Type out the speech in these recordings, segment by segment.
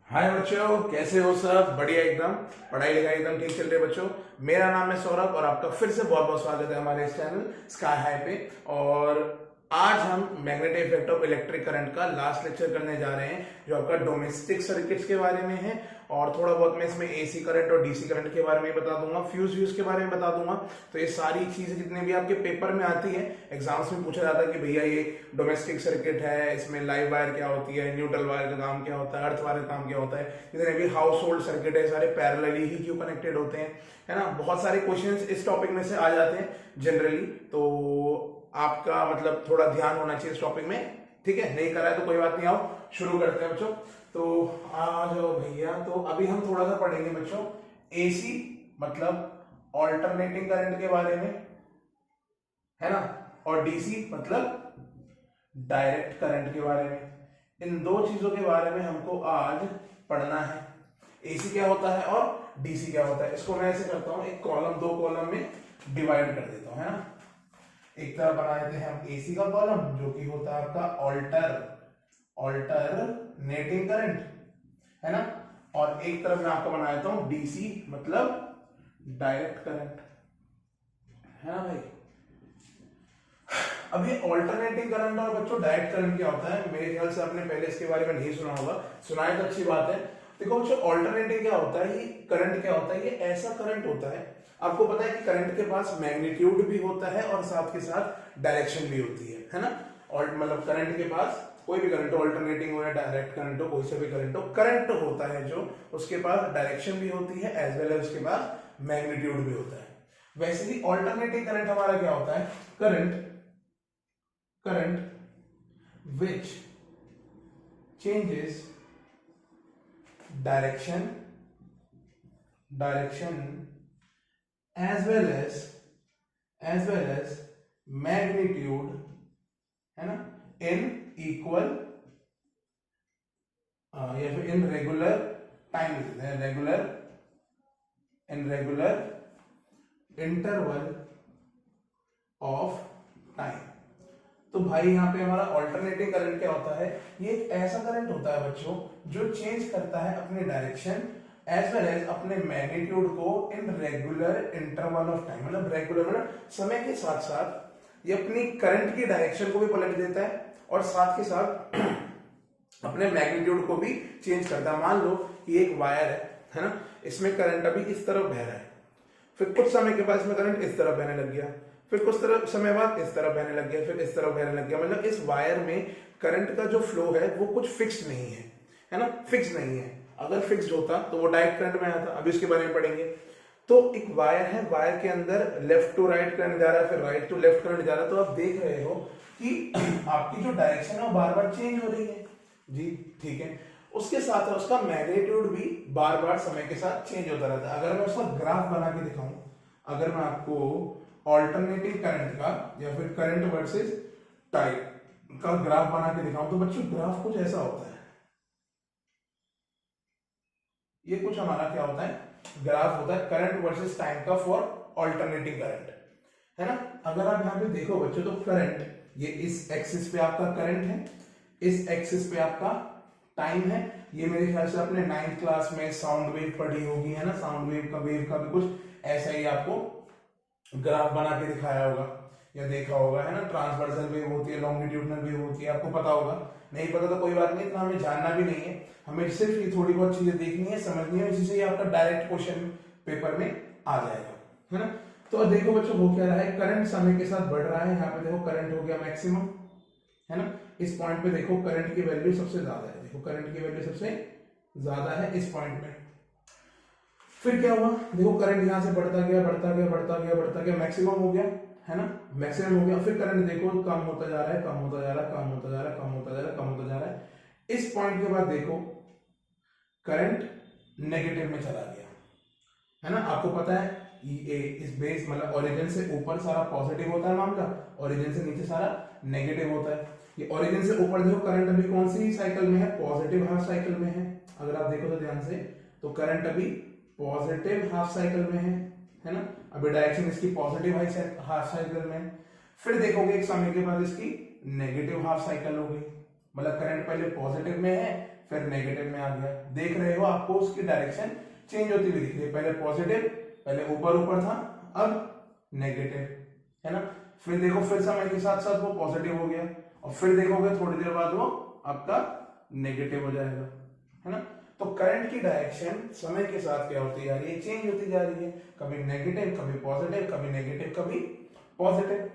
हाय बच्चों, कैसे हो सब? बढ़िया एकदम। पढ़ाई लिखाई एकदम ठीक चल रही है बच्चों। मेरा नाम है सौरभ और आपका फिर से बहुत बहुत स्वागत है हमारे इस चैनल स्काई हाई पे। और आज हम magnetic effect of electric current का लास्ट लेक्चर करने जा रहे हैं, जो आपका डोमेस्टिक सर्किट्स के बारे में है। और थोड़ा बहुत मैं इसमें एसी करंट और डीसी करंट के बारे में बता दूंगा, फ्यूज के बारे में बता दूंगा। तो ये सारी चीजें जितने भी आपके पेपर में आती है, एग्जाम्स में पूछा जाता है कि भैया ये डोमेस्टिक सर्किट है, इसमें लाइव वायर क्या होती है, न्यूट्रल वायर का काम क्या होता है, अर्थ वायर का काम क्या होता है, जितने भी हाउस होल्ड सर्किट है सारे पैरेलली ही क्यों कनेक्टेड होते हैं, है ना। बहुत सारे क्वेश्चंस इस टॉपिक में से आ जाते हैं जनरली। तो आपका मतलब थोड़ा ध्यान होना चाहिए इस टॉपिक में, ठीक है। नहीं करा है तो कोई बात नहीं, आओ शुरू करते हैं बच्चों। तो आ जाओ भैया। तो अभी हम थोड़ा सा पढ़ेंगे बच्चों एसी मतलब ऑल्टरनेटिंग करंट के बारे में, है ना। और डीसी मतलब डायरेक्ट करंट के बारे में। इन दो चीजों के बारे में हमको आज पढ़ना है। एसी क्या होता है और डीसी क्या होता है। इसको मैं ऐसे करता हूं, एक कॉलम दो कॉलम में डिवाइड कर देता हूं, है ना। एक तरफ बना देते हैं हम एसी का कॉलम, जो कि होता है आपका ऑल्टरनेटिंग करंट, है ना। और एक तरफ मैं आपको बना देता हूं डीसी मतलब डायरेक्ट करंट, है ना भाई। अब ये ऑल्टरनेटिंग करंट और बच्चों डायरेक्ट करंट क्या होता है, मेरे ख्याल से आपने पहले इसके बारे में नहीं सुना होगा। सुना है तो अच्छी बात है। देखो बच्चों, ऑल्टरनेटिंग क्या होता है, ये करंट क्या होता है, ये ऐसा करंट होता है, आपको पता है कि करंट के पास मैग्नीट्यूड भी होता है और साथ के साथ डायरेक्शन भी होती है ना। और मतलब करंट के पास कोई भी करंट हो, ऑल्टरनेटिंग हो या डायरेक्ट करंट हो, कोई से भी करंट हो, करंट होता है जो उसके पास डायरेक्शन भी होती है एज वेल एज उसके पास मैग्नीट्यूड भी होता है। वैसे ही ऑल्टरनेटिंग करंट हमारा क्या होता है, current which changes direction as well as magnitude, है ना, in equal या फिर in regular time, regular interval of time। तो भाई यहाँ पे हमारा ऑल्टरनेटिंग करंट क्या होता है, ये एक ऐसा करंट होता है बच्चों जो चेंज करता है अपने डायरेक्शन एज वेल एज अपने मैग्नीट्यूड को in regular interval of time. मतलब रेगुलर मतलब समय के साथ साथ ये अपनी करंट की डायरेक्शन को भी पलट देता है और साथ के साथ अपने मैग्नीट्यूड को भी चेंज करता है। मान लो ये एक वायर है ना, इसमें करंट अभी इस तरफ बह रहा है, फिर कुछ समय के बाद इसमें करंट इस तरफ बहने लग गया, फिर कुछ समय बाद इस तरफ बहने लग गया, फिर इस तरफ बहने लग गया। मतलब इस वायर में करंट का जो फ्लो है वो कुछ फिक्स नहीं है ना, फिक्स नहीं है। अगर फिक्स्ड होता तो वो डायरेक्ट करंट में आता, अभी उसके बारे में पढ़ेंगे। तो एक वायर है, वायर के अंदर लेफ्ट टू राइट करंट जा रहा है, फिर राइट टू लेफ्ट करंट जा रहा है। तो आप देख रहे हो कि आपकी जो डायरेक्शन है वो बार बार चेंज हो रही है जी, ठीक है। उसके साथ उसका मैग्नीट्यूड भी बार बार समय के साथ चेंज होता रहता है। अगर मैं उसका ग्राफ बना के दिखाऊं, अगर मैं आपको ऑल्टरनेटिंग करंट का या फिर करंट वर्सेस टाइम का ग्राफ बना के दिखाऊं, तो बच्चों ग्राफ कुछ ऐसा होता है। ये कुछ हमारा क्या होता है, ग्राफ होता है करंट वर्सेस टाइम का फॉर ऑल्टरनेटिंग करंट, है ना। अगर आप यहाँ पे देखो बच्चों, तो करंट ये इस एक्सिस पे आपका करंट है, इस एक्सिस पे आपका टाइम है। ये मेरे ख्याल से आपने 9th क्लास में साउंड वेव पढ़ी होगी, है ना। साउंड वेव का भी कुछ ऐसा ही आपको ग्राफ बना के दिखाया होगा या देखा होगा, है ना। ट्रांसवर्सल वेव होती है, लॉन्गिट्यूडनल वेव होती है, आपको पता होगा। नहीं पता तो कोई बात नहीं, इतना हमें जानना भी नहीं है, हमें सिर्फ ये थोड़ी बहुत चीजें देखनी है, समझनी है, इसी से आपका डायरेक्ट क्वेश्चन पेपर में आ जाएगा, है ना। तो देखो बच्चों, हो क्या रहा है, करंट समय के साथ बढ़ रहा है। यहाँ पे देखो करंट हो गया मैक्सिमम, है ना। इस पॉइंट पे देखो करंट की वैल्यू सबसे ज्यादा है, देखो करंट की वैल्यू सबसे ज्यादा है इस पॉइंट पे। फिर क्या हुआ, देखो करंट यहां से बढ़ता गया बढ़ता गया बढ़ता गया बढ़ता गया, मैक्सिमम हो गया, है ना, मैक्सिमम हो गया। फिर करंट देखो कम होता जा रहा है, कम होता जा रहा है, कम होता जा रहा है, कम होता जा रहा है, कम होता जा रहा है। इस पॉइंट के बाद देखो करंट नेगेटिव में चला गया, है ना। आपको पता है ये इस बेस मतलब ओरिजिन से ऊपर सारा पॉजिटिव होता है मामला, ओरिजिन से नीचे सारा नेगेटिव होता है। ये ओरिजिन से ऊपर देखो करंट अभी कौन सी साइकिल में है, पॉजिटिव हाफ साइकिल में है। अगर आप देखो तो ध्यान से, तो करंट अभी पॉजिटिव हाफ साइकिल में है ना। अभी डायरेक्शन इसकी पॉजिटिव हाफ साइकिल में है। फिर देखोगे एक समय के बाद इसकी नेगेटिव हाफ साइकिल हो गई, मतलब करंट पहले पॉजिटिव में है, फिर नेगेटिव में आ गया। देख रहे हो आपको उसकी डायरेक्शन चेंज होती हुई दिख रही है, पहले पॉजिटिव, पहले ऊपर ऊपर था, अब नेगेटिव, है ना। फिर देखो फिर समय के साथ साथ वो पॉजिटिव हो गया, और फिर देखोगे थोड़ी देर बाद वो आपका नेगेटिव हो जाएगा, है ना। तो करंट की डायरेक्शन समय के साथ क्या होती जा रही है, चेंज होती जा रही है, कभी नेगेटिव, कभी पॉजिटिव, कभी नेगेटिव, कभी पॉजिटिव।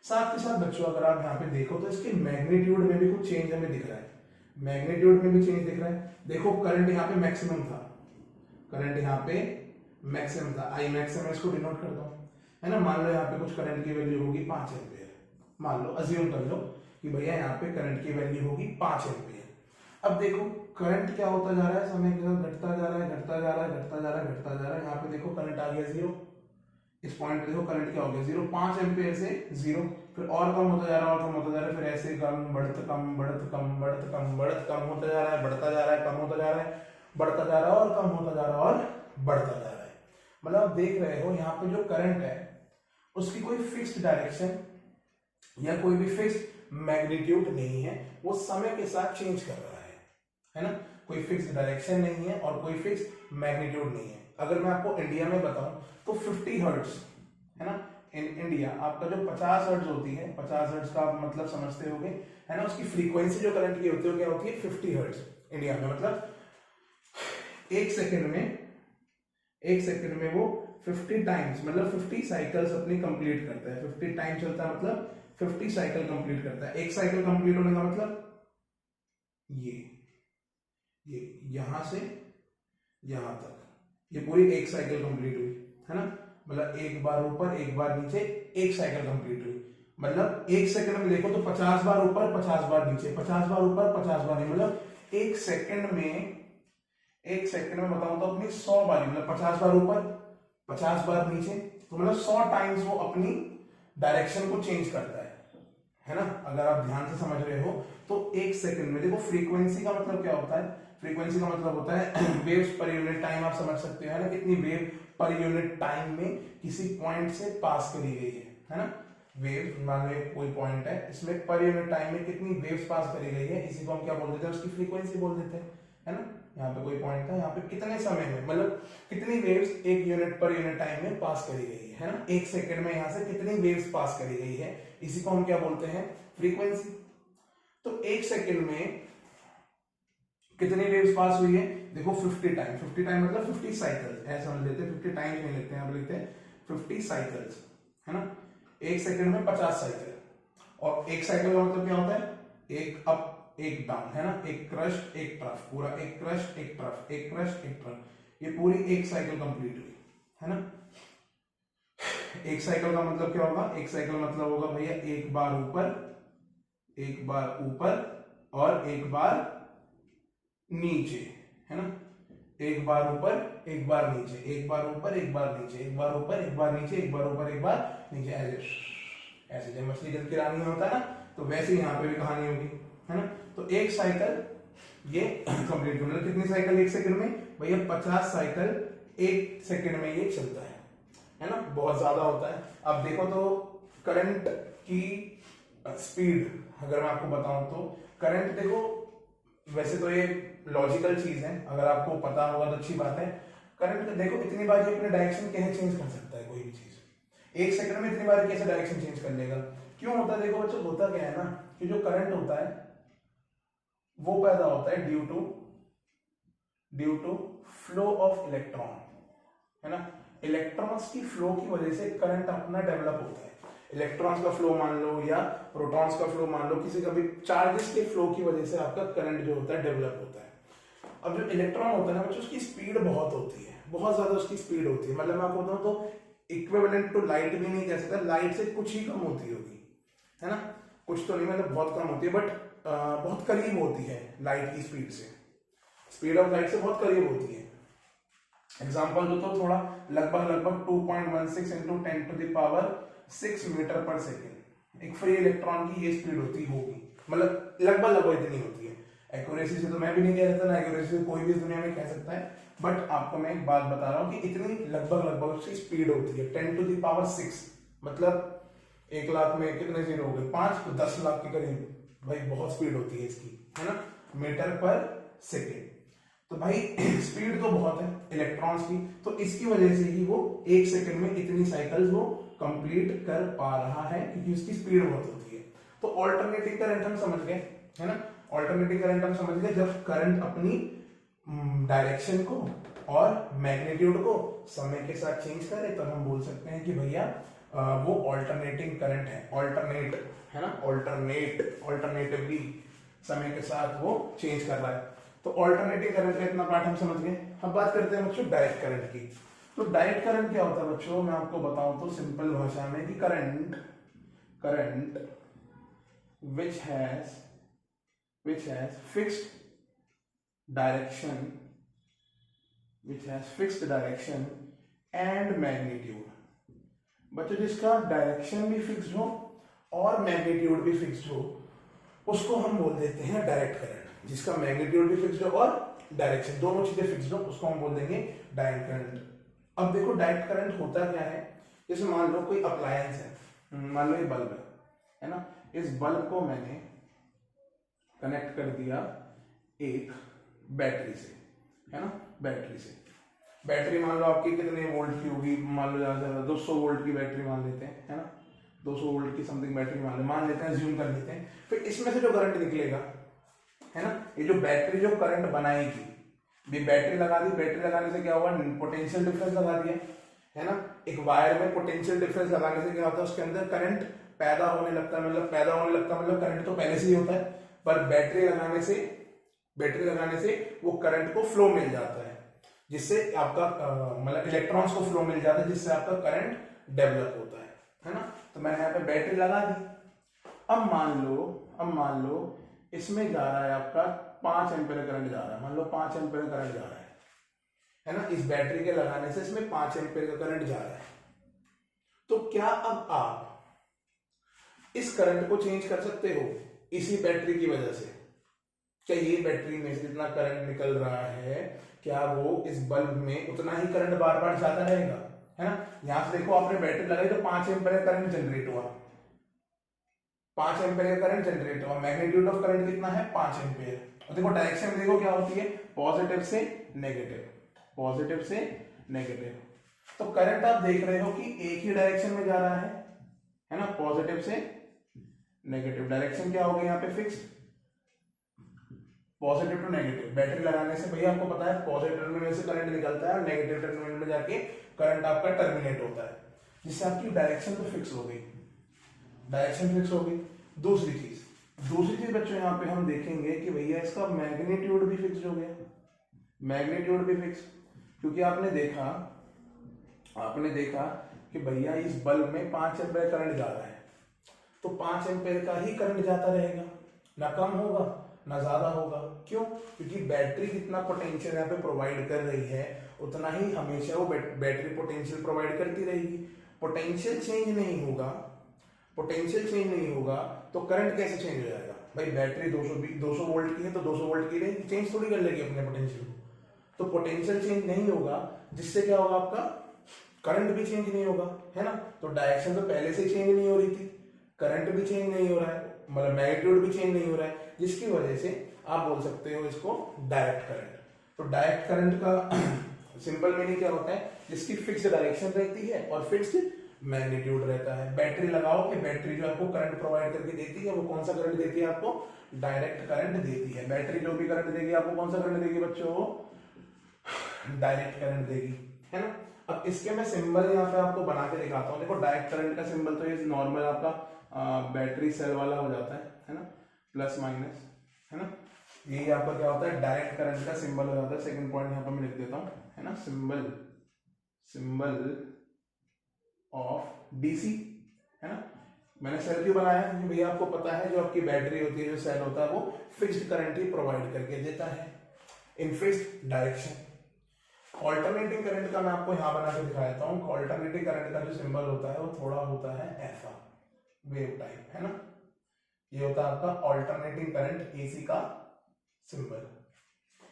साथ के साथ बच्चों अगर आप यहाँ पे देखो तो इसके मैग्नीट्यूड में भी कुछ चेंज हमें दिख रहा है, मैग्नीट्यूड में भी चेंज दिख रहा है। देखो करंट यहाँ पे मैक्सिमम था, करंट यहाँ पे मैक्सिमम था, आई मैक्सिमम इसको डिनोट करता हूँ, है ना। मान लो यहाँ पे कुछ करंट की वैल्यू होगी 5 एम्पियर, मान लो अज्यूम कर लो कि भैया यहाँ पे करंट की वैल्यू होगी 5 एम्पियर। अब देखो करंट क्या होता जा रहा है, समय के साथ घटता जा रहा है, घटता जा रहा है, घटता जा रहा है, घटता जा रहा है। यहाँ पे देखो करंट आ गया 0, इस पॉइंट पे देखो करंट क्या हो गया 0, 5 एम्पियर से 0, फिर और कम होता जा रहा है, और कम होता जा रहा है, फिर ऐसे कम, बढ़त कम, बढ़त कम, बढ़त कम, बढ़त कम होता जा रहा है, बढ़ता जा रहा है, कम होता जा रहा है, बढ़ता जा रहा है, और कम होता जा रहा है, और बढ़ता जा रहा है। मतलब आप देख रहे हो यहाँ पे जो करंट है उसकी कोई फिक्स्ड डायरेक्शन या कोई भी फिक्स्ड मैग्नीट्यूड नहीं है, वो समय के साथ चेंज कर रहा है ना। कोई फिक्स्ड डायरेक्शन नहीं है और कोई फिक्स्ड मैग्नीट्यूड नहीं है। अगर मैं आपको इंडिया में बताऊं तो 50 हर्ट्ज, है ना, इन इंडिया आपका जो 50 हर्ट्ज होती है, 50 हर्ट्ज का आप मतलब समझते होंगे, है ना, उसकी फ्रीक्वेंसी जो करंट की होती है क्या होती है 50 हर्ट्ज इंडिया में। मतलब एक सेकंड में वो 50 टाइम्स मतलब 50 साइकिल्स अपनी कंप्लीट करता है। 50 टाइम चलता है मतलब 50 साइकिल कंप्लीट करता है। एक साइकिल कंप्लीट होने का मतलब ये यहां से यहां तक, ये पूरी एक साइकिल कंप्लीट हुई, है ना। मतलब एक बार ऊपर एक बार नीचे, एक साइकिल कंप्लीट हुई। मतलब एक सेकंड में देखो तो 50 बार ऊपर 50 बार नीचे, 50 बार ऊपर 50 बार नीचे, मतलब एक सेकंड में बताऊं तो अपनी 100 बार, मतलब 50 बार ऊपर 50 बार नीचे, तो मतलब 100 टाइम्स वो अपनी डायरेक्शन को चेंज करता है ना। अगर आप ध्यान से समझ रहे हो तो एक सेकंड में देखो। फ्रीक्वेंसी का मतलब क्या होता है, फ्रीक्वेंसी का मतलब होता है वेव्स पर यूनिट टाइम, आप समझ सकते हो, है ना, कितनी वेव पर यूनिट टाइम में किसी पॉइंट से पास करी गई है ना। वेव मान लो कोई पॉइंट है, इसमें पर यूनिट टाइम में कितनी वेव्स पास करी गई है, इसी को हम क्या बोल देते हैं, उसकी फ्रीक्वेंसी बोल देते हैं, है ना। यहाँ पे कोई पॉइंट था, यहाँ पे कितने समय में मतलब कितनी वेव्स एक यूनिट पर यूनिट टाइम में पास करी गई है ना। एक सेकंड में यहाँ से कितनी वेव्स पास करी गई है, इसी को हम क्या बोलते हैं, फ्रीक्वेंसी। तो एक सेकंड में कितनी वेव्स पास हुई है, देखो 50 टाइम, 50 टाइम मतलब 50 साइकिल्स, ऐसा समझ लेते हैं, 50 टाइम्स नहीं लेते हैं, आप लेते हैं 50 साइकिल्स, है ना। एक सेकंड में 50 साइकिल, और एक साइकिल का मतलब क्या होता है, एक अप एक डाउन, है ना, एक क्रश एक ट्रफ, पूरा एक क्रश एक ट्रफ, एक क्रश एक ट्रफ, ये पूरी एक साइकिल कंप्लीट हुई, है ना। एक साइकिल का मतलब क्या होगा, एक साइकिल मतलब होगा भैया एक बार ऊपर और एक बार नीचे, है ना। एक बार ऊपर एक बार नीचे, एक बार ऊपर एक बार नीचे, एक बार ऊपर एक बार नीचे, एक बार ऊपर एक बार नीचे, ऐसे जब मछली जल के रानी होता है ना, तो वैसे ही यहाँ पे भी कहानी होगी, है ना। तो एक साइकिल ये कंप्लीट होने, कितनी साइकिल एक सेकंड में भैया 50 साइकिल एक सेकंड में ये चलता है ना, बहुत ज्यादा होता है। अब देखो तो करंट की स्पीड अगर मैं आपको बताऊं तो करंट देखो, वैसे तो ये लॉजिकल चीज है, अगर आपको पता होगा तो अच्छी बात है। करंट देखो इतनी बार ये अपने डायरेक्शन कैसे चेंज कर सकता है, कोई भी चीज एक सेकंड में इतनी बार कैसे डायरेक्शन चेंज कर लेगा, क्यों होता है। देखो बच्चों होता क्या है ना, कि जो करंट होता है वो पैदा होता है due to flow of electron, है ना। इलेक्ट्रॉन्स की फ्लो की वजह से करंट अपना डेवलप होता है। इलेक्ट्रॉन्स का फ्लो मान लो या प्रोटॉन्स का फ्लो मान लो, किसी का भी चार्जेस के फ्लो की वजह से आपका करंट जो होता है डेवलप होता है। अब जो इलेक्ट्रॉन होता है ना बच्चों, उसकी स्पीड बहुत होती है, बहुत ज्यादा उसकी स्पीड होती है। मतलब मैं आपको बताऊं तो इक्विवेलेंट टू लाइट भी नहीं कह सकता, लाइट से कुछ ही कम होती होगी, है ना, कुछ तो नहीं, मतलब बहुत कम होती है, बट बहुत करीब होती है लाइट की स्पीड से, स्पीड ऑफ लाइट से बहुत करीब होती है। एग्जाम्पल दो तो थोड़ा, लगभग 2.16 इंटू 10⁻⁶ मीटर पर सेकेंड एक फ्री इलेक्ट्रॉन की ये स्पीड होगी, मतलब लगभग इतनी होती है। एक्यूरेसी से तो मैं भी नहीं कह सकता ना, एक्यूरेसी से कोई भी इस दुनिया में कह सकता है, बट आपको मैं एक बात बता रहा हूं कि इतनी लगभग उसकी स्पीड होती है 10⁻⁶, मतलब 1 लाख में कितने जीरो हो गए 5, तो 10 लाख के करीब, भाई बहुत स्पीड होती है इसकी, है ना, मीटर पर सेकेंड। तो भाई स्पीड तो बहुत है इलेक्ट्रॉन्स की, तो इसकी वजह से ही वो 1 सेकंड में इतनी साइकिल्स वो कंप्लीट कर पा रहा है, क्योंकि उसकी स्पीड बहुत होती है। तो ऑल्टरनेटिंग करंट हम समझ गए, है ना। ऑल्टरनेटिंग करंट हम समझ गए, जब करंट अपनी डायरेक्शन को और मैग्नीट्यूड को समय के साथ चेंज करे, तब हम बोल सकते हैं कि भैया वो ऑल्टरनेटिंग करंट है। ऑल्टरनेट, है ना, ऑल्टरनेटिवली समय के साथ वो चेंज कर रहा है। तो ऑल्टरनेटिंग करंट का इतना पार्ट हम समझ गए। अब बात करते हैं बच्चों डायरेक्ट करंट की। तो डायरेक्ट करंट क्या होता है बच्चों, मैं आपको बताऊं तो सिंपल भाषा में कि current which has fixed direction and magnitude। बच्चों जिसका डायरेक्शन भी फिक्स्ड हो और मैग्नीट्यूड भी फिक्स्ड हो, उसको हम बोल देते हैं डायरेक्ट करंट। जिसका मैग्नीट्यूड भी फिक्स्ड हो और डायरेक्शन दोनों चीजें फिक्स्ड हो, उसको हम बोल देंगे डायरेक्ट करंट। अब देखो डायरेक्ट करंट होता क्या है, जैसे मान लो कोई अप्लायंस है, मान लो ये बल्ब है ना, इस बल्ब को मैंने कनेक्ट कर दिया एक बैटरी से, है ना, बैटरी मान लो आपकी कितने वोल्ट की होगी, मान लो ज्यादा से ज्यादा 200 वोल्ट की बैटरी मान लेते हैं, है ना, 200 वोल्ट की समथिंग बैटरी मान लेते हैं, ज्यूम कर लेते हैं। फिर इसमें से जो करंट निकलेगा, है ना, ये जो बैटरी जो करंट बनाएगी, भी बैटरी लगा दी, बैटरी लगाने से क्या हुआ, पोटेंशियल डिफरेंस लगा दिया, है ना। एक वायर में पोटेंशियल डिफरेंस लगाने से क्या होता है, उसके अंदर करंट पैदा होने लगता है, मतलब करंट तो पहले से ही होता है, पर बैटरी लगाने से वो करंट को फ्लो मिल जाता है, जिससे आपका मतलब इलेक्ट्रॉन्स को फ्लो मिल जाता है, जिससे आपका करंट डेवलप होता है ना। तो मैंने यहाँ पे बैटरी लगा दी। अब मान लो इसमें जा रहा है आपका 5 एम्पीयर करंट जा रहा है, मान लो 5 एम्पीयर करंट जा रहा है ना, इस बैटरी के लगाने से इसमें 5 एम्पीयर का करंट जा रहा है। तो क्या अब आप इस करंट को चेंज कर सकते हो इसी बैटरी की वजह से? क्या ये बैटरी में से जितना करंट निकल रहा है, क्या वो इस बल्ब में उतना ही करंट बार बार जाता रहेगा, है ना। यहां से देखो आपने बैटरी लगाई तो 5 एम्पीयर करंट जनरेट हुआ, 5 एम्पीयर करंट जनरेट हुआ, मैग्नीट्यूड ऑफ करंट कितना है, 5 एम्पीयर। और देखो डायरेक्शन देखो क्या होती है, पॉजिटिव से नेगेटिव। तो करंट आप देख रहे हो कि एक ही डायरेक्शन में जा रहा है ना, पॉजिटिव से नेगेटिव। डायरेक्शन क्या हो गई यहाँ पे, fixed, positive to negative. Battery लगाने से भैया आपको पता है पॉजिटिव टर्मिनल से करंट निकलता है और नेगेटिव टर्मिनल में जाके करंट आपका टर्मिनेट होता है, जिससे आपकी डायरेक्शन तो फिक्स हो गई, दूसरी चीज बच्चों यहाँ पे हम देखेंगे कि भैया इसका मैग्नीट्यूड भी फिक्स हो गया, क्योंकि आपने देखा कि भैया इस बल्ब में 5 एम्पीयर करंट जा रहा है, तो 5 एम्पीयर का ही करंट जाता रहेगा, ना कम होगा ना ज्यादा होगा। क्यों? क्योंकि बैटरी जितना पोटेंशियल यहाँ पे प्रोवाइड कर रही है, उतना ही हमेशा वो बैटरी पोटेंशियल प्रोवाइड करती रहेगी। पोटेंशियल चेंज नहीं होगा तो करंट कैसे चेंज हो जाएगा भाई? बैटरी 200 वोल्ट की है तो 200 वोल्ट की रेंज चेंज थोड़ी कर लेगी अपने पोटेंशियल को, तो पोटेंशियल चेंज नहीं होगा, जिससे क्या होगा, आपका करंट भी चेंज नहीं होगा, है ना। तो डायरेक्शन तो पहले से चेंज नहीं हो रही थी, करंट भी चेंज नहीं हो रहा है, मतलब मैग्नीट्यूड भी चेंज नहीं हो रहा है, जिसकी वजह से आप बोल सकते हो इसको डायरेक्ट करंट। तो डायरेक्ट करंट का सिंपल मीनिंग क्या होता है, जिसकी फिक्स्ड डायरेक्शन रहती है और फिक्स्ड मैग्नीट्यूड रहता है। बैटरी लगाओ कि बैटरी जो आपको करंट प्रोवाइड करके देती है, वो कौन सा करंट देती है आपको, डायरेक्ट करंट देती है। बैटरी जो भी करंट देगी आपको कौन सा करंट देगी बच्चों, डायरेक्ट करंट देगी, है ना। अब इसके मैं सिंबल यहाँ पे आपको बना के दिखाता हूँ। देखो डायरेक्ट करंट का सिंबल तो ये नॉर्मल आपका बैटरी सेल वाला हो जाता है ना, प्लस माइनस, है ना। यही आपका क्या होता है, डायरेक्ट करंट का सिंबल हो जाता है। सेकंड पॉइंट यहाँ पर मैं लिख देता हूँ, है ना, सिंबल ऑफ डीसी, है ना। मैंने सेल क्यों बनाया, क्योंकि भैया आपको पता है जो आपकी बैटरी होती है, जो सेल होता है, वो फिक्स्ड करंट ही प्रोवाइड करके देता है in fixed direction. Alternating current का मैं आपको यहाँ बना के दिखा देता हूँ। ऑल्टरनेटिंग करंट का जो सिंबल होता है वो थोड़ा होता है ऐसा, वेव टाइप, है ना। ये होता है आपका ऑल्टरनेटिंग करंट, एसी का सिंबल।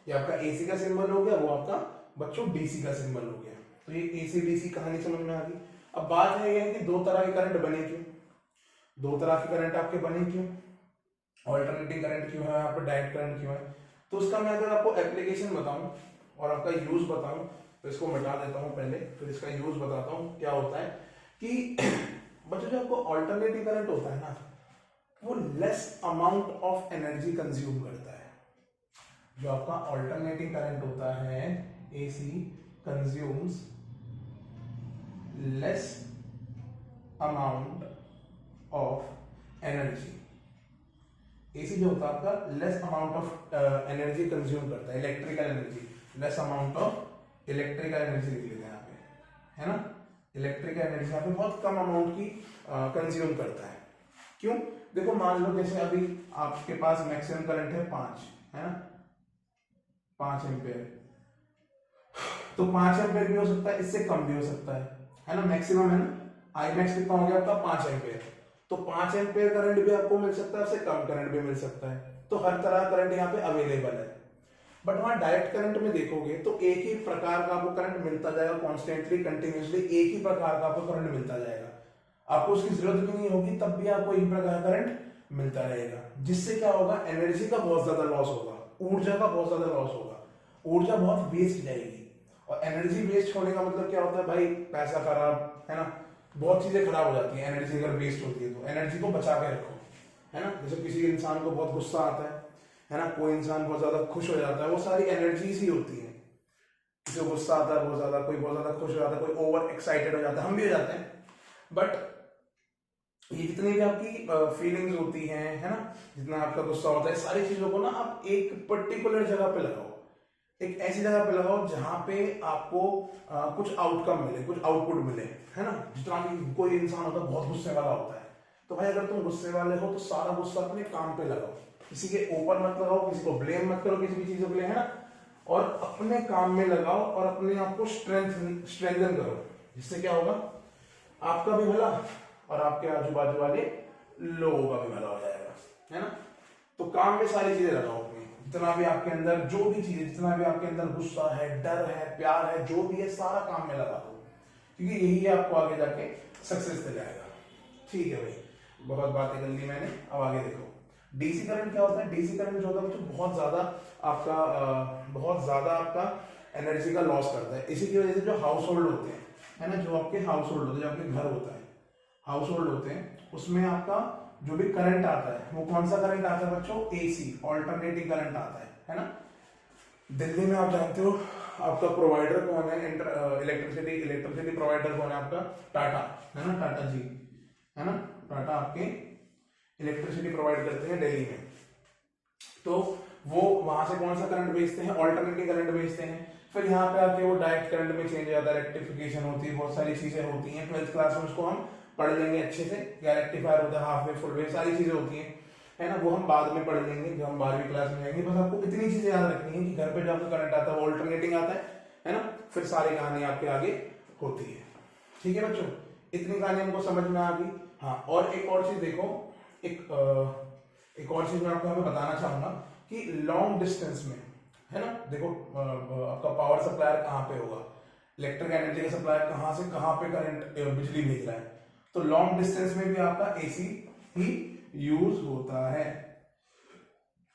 ये आपका एसी का सिंबल हो गया, वो आपका बच्चों डीसी का सिंबल हो गया। तो ये एसी डीसी कहानी समझ में आ गई। अब बात है ये है कि दो तरह के करंट बने क्यों, दो तरह के करंट आपके बने क्यों, ऑल्टरनेटिंग करंट क्यों है, यहाँ पर डायरेक्ट करंट क्यों है। तो उसका मैं अगर आपको एप्लीकेशन बताऊं और आपका यूज बताऊं, तो इसको मिटा देता हूं पहले, फिर इसका यूज बताता हूं क्या होता है कि बच्चों जो आपको ऑल्टरनेटिंग करंट होता है ना, वो less amount of energy consume करता है। जो आपका ऑल्टरनेटिंग करंट होता है AC consumes less amount of energy. AC जो होता है आपका less amount of energy consume करता है, electrical energy, less amount of electrical energy लिख लेते हैं यहाँ पे, है ना। इलेक्ट्रिकल एनर्जी यहाँ पे बहुत कम अमाउंट की कंज्यूम करता है। क्यों? देखो मान लो जैसे अभी आपके पास मैक्सिमम करंट है 5, है ना, 5 एम्पेयर, तो 5 एम्पेयर भी हो सकता है, इससे कम भी हो सकता है ना, मैक्सिमम है ना। आई मैक्स कितना हो गया आपका 5 एम्पेयर, तो 5 एम्पेयर करंट भी आपको मिल सकता है, उससे कम करंट भी मिल सकता है, तो हर तरह करंट यहाँ पे अवेलेबल है। बट वहां डायरेक्ट करंट में देखोगे तो एक ही प्रकार का आपको करंट मिलता जाएगा, कॉन्स्टेंटली कंटिन्यूसली एक ही प्रकार का आपको करंट मिलता जाएगा, आपको उसकी जरूरत भी नहीं होगी, तब भी आपको एक प्रकार का करंट मिलता रहेगा। जिससे क्या होगा, एनर्जी का बहुत ज्यादा लॉस होगा, ऊर्जा का बहुत ज्यादा लॉस होगा, ऊर्जा बहुत वेस्ट जाएगी। और एनर्जी वेस्ट होने का मतलब क्या होता है भाई, पैसा खराब, है ना, बहुत चीजें खराब हो जाती है एनर्जी अगर वेस्ट होती है। तो एनर्जी को बचा के रखो, है ना। जैसे किसी इंसान को बहुत गुस्सा आता है ना, कोई इंसान बहुत ज्यादा खुश हो जाता है, वो सारी एनर्जीज ही होती है। किसी को गुस्सा आता है बहुत ज्यादा, कोई बहुत ज्यादा खुश हो जाता है, कोई ओवर एक्साइटेड हो जाता है, हम भी हो जाते हैं। बट ये जितनी भी आपकी फीलिंग्स होती हैं, है ना, जितना आपका गुस्सा होता है, सारी चीजों को ना आप एक पर्टिकुलर जगह पे लगाओ, एक ऐसी जगह पे लगाओ जहां पे आपको कुछ आउटकम मिले, कुछ आउटपुट मिले, है ना। जितना भी कोई इंसान होता है बहुत गुस्से वाला होता है, तो भाई अगर तुम गुस्से वाले हो तो सारा गुस्सा अपने काम पे लगाओ, किसी के ऊपर मत लगाओ, किसी को ब्लेम मत करो किसी भी चीजों के लिए, है ना, और अपने काम में लगाओ और अपने आप को स्ट्रेंथन करो। जिससे क्या होगा, आपका भी भला और आपके आजू बाजू वाले लोगों का भी भला हो जाएगा, है ना। तो काम में सारी चीजें लगाओ अपनी, जितना भी आपके अंदर जो भी चीजें, जितना भी आपके अंदर गुस्सा है, डर है, प्यार है, जो भी है सारा काम में लगा दो, क्योंकि यही आपको आगे जाके सक्सेस दिलाएगा। ठीक है भाई, बहुत बातें कर ली मैंने, अब आगे देखो। डीसी करंट क्या होता है? डीसी करंट जो होता है तो बहुत ज्यादा आपका एनर्जी का लॉस करता है। इसी की वजह से जो हाउस होल्ड होते हैं, है ना, जो आपके हाउस होल्ड होते हैं, जो आपके घर होता है, हाउस होल्ड होते हैं, उसमें आपका जो भी करंट आता है वो कौन सा करंट आता है बच्चों? एसी, ऑल्टरनेटिंग करंट आता है ना। दिल्ली में आप जानते हो आपका प्रोवाइडर कौन है, इलेक्ट्रिसिटी प्रोवाइडर कौन है आपका? टाटा, है ना, टाटा जी, है ना, टाटा आपके इलेक्ट्रिसिटी प्रोवाइड करते हैं दिल्ली में। तो वो वहां से कौन सा करंट भेजते हैं? ऑल्टरनेटिंग करंट भेजते हैं। फिर यहाँ पे आके वो डायरेक्ट करंट में चेंज हो जाता है, रेक्टिफिकेशन होती है, बहुत सारी चीजें होती हैं। 12th क्लास में उसको हम पढ़ लेंगे अच्छे से, क्या रेक्टिफायर होता है, हाफ वेव, फुल वेव, सारी चीजें होती हैं, है ना, वो हम बाद में पढ़ लेंगे जब हम 12वीं क्लास में आएंगे। बस आपको इतनी चीजें याद रखनी है कि घर पे जो आपका करंट आता है वो ऑल्टरनेटिंग आता है ना, फिर सारी कहानी आपके आगे होती है। ठीक है बच्चों, इतनी कहानी हमको समझ में आ गई। हाँ, और एक और चीज देखो, एक और चीज मैं आपको यहाँ पे बताना चाहूंगा कि लॉन्ग डिस्टेंस में, है ना, देखो आपका पावर सप्लायर कहाँ पे होगा, इलेक्ट्रिक एनर्जी का सप्लायर कहाँ से कहाँ पे करंट बिजली भेज रहा है, तो लॉन्ग डिस्टेंस में भी आपका एसी ही यूज होता है।